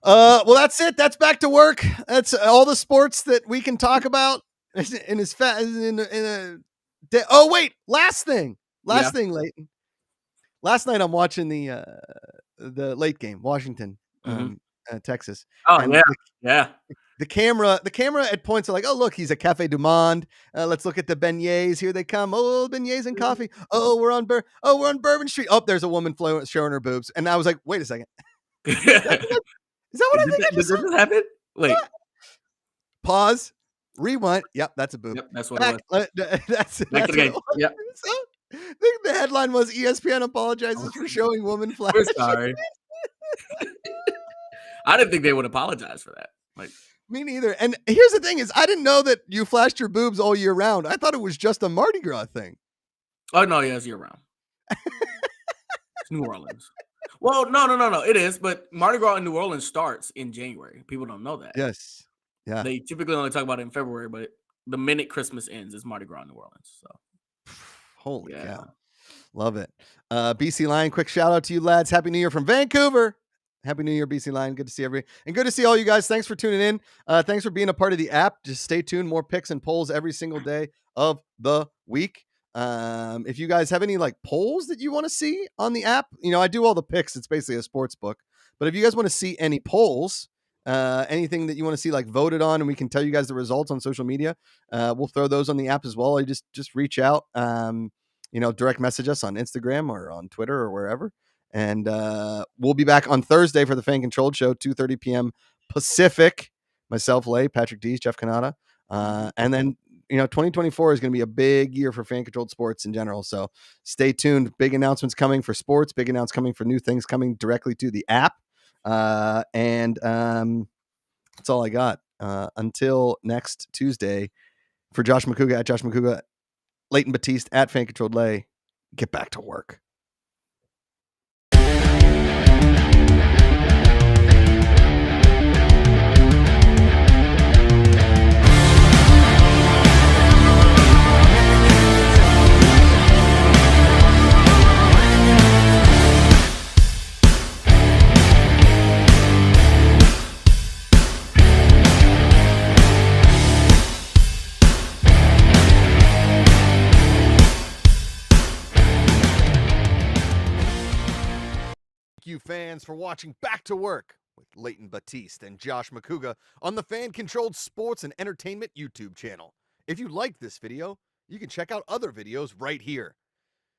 Well, that's it. That's back to work. That's all the sports that we can talk about. In his oh wait, last thing, Leighton. Last night I'm watching the late game, Washington, Texas. Oh and yeah. The camera at points are like, oh look, he's at Cafe du Monde. Let's look at the beignets. Here they come. Oh, beignets and coffee. Oh, we're on Bourbon Street. Oh, there's a woman showing her boobs, and I was like, wait a second. Is that what I think I just saw? Did this happen? Wait. Pause. Rewind. Yep, that's a boob. Yep, that's what it was. That's Back to the game. Yep. So, I think the headline was ESPN apologizes for showing woman flash. We're sorry. I didn't think they would apologize for that. Like me neither. And here's the thing is I didn't know that you flashed your boobs all year round. I thought it was just a Mardi Gras thing. Oh no, yeah, it's year round. It's New Orleans. Well, no. It is, but Mardi Gras in New Orleans starts in January. People don't know that. Yes. Yeah. They typically only talk about it in February, but the minute Christmas ends, it's Mardi Gras in New Orleans. So holy cow. Love it. BC Lion, quick shout out to you lads. Happy New Year from Vancouver. Happy New Year, BC Lion. Good to see everybody. And good to see all you guys. Thanks for tuning in. Thanks for being a part of the app. Just stay tuned. More picks and polls every single day of the week. If you guys have any like polls that you want to see on the app, I do all the picks. It's basically a sports book. But if you guys want to see any polls, anything that you want to see like voted on, and we can tell you guys the results on social media, we'll throw those on the app as well. Or just reach out, direct message us on Instagram or on Twitter or wherever. And we'll be back on Thursday for the Fan Controlled Show, 2:30 p.m. Pacific. Myself, Lay, Patrick Dees, Jeff Kanata. And then, 2024 is going to be a big year for Fan Controlled Sports in general. So stay tuned. Big announcements coming for sports. Big announcements coming for new things coming directly to the app. And that's all I got. Until next Tuesday, for Josh McCouga at Josh McCouga, Leighton Batiste at Fan Controlled Lay, get back to work. You fans for watching Back to Work with Leighton Batiste and Josh McCouga on the Fan Controlled Sports and Entertainment YouTube channel. If you liked this video, You can check out other videos right here.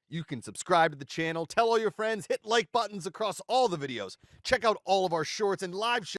You can subscribe to the channel, tell all your friends, hit like buttons across all the videos. Check out all of our shorts and live shows.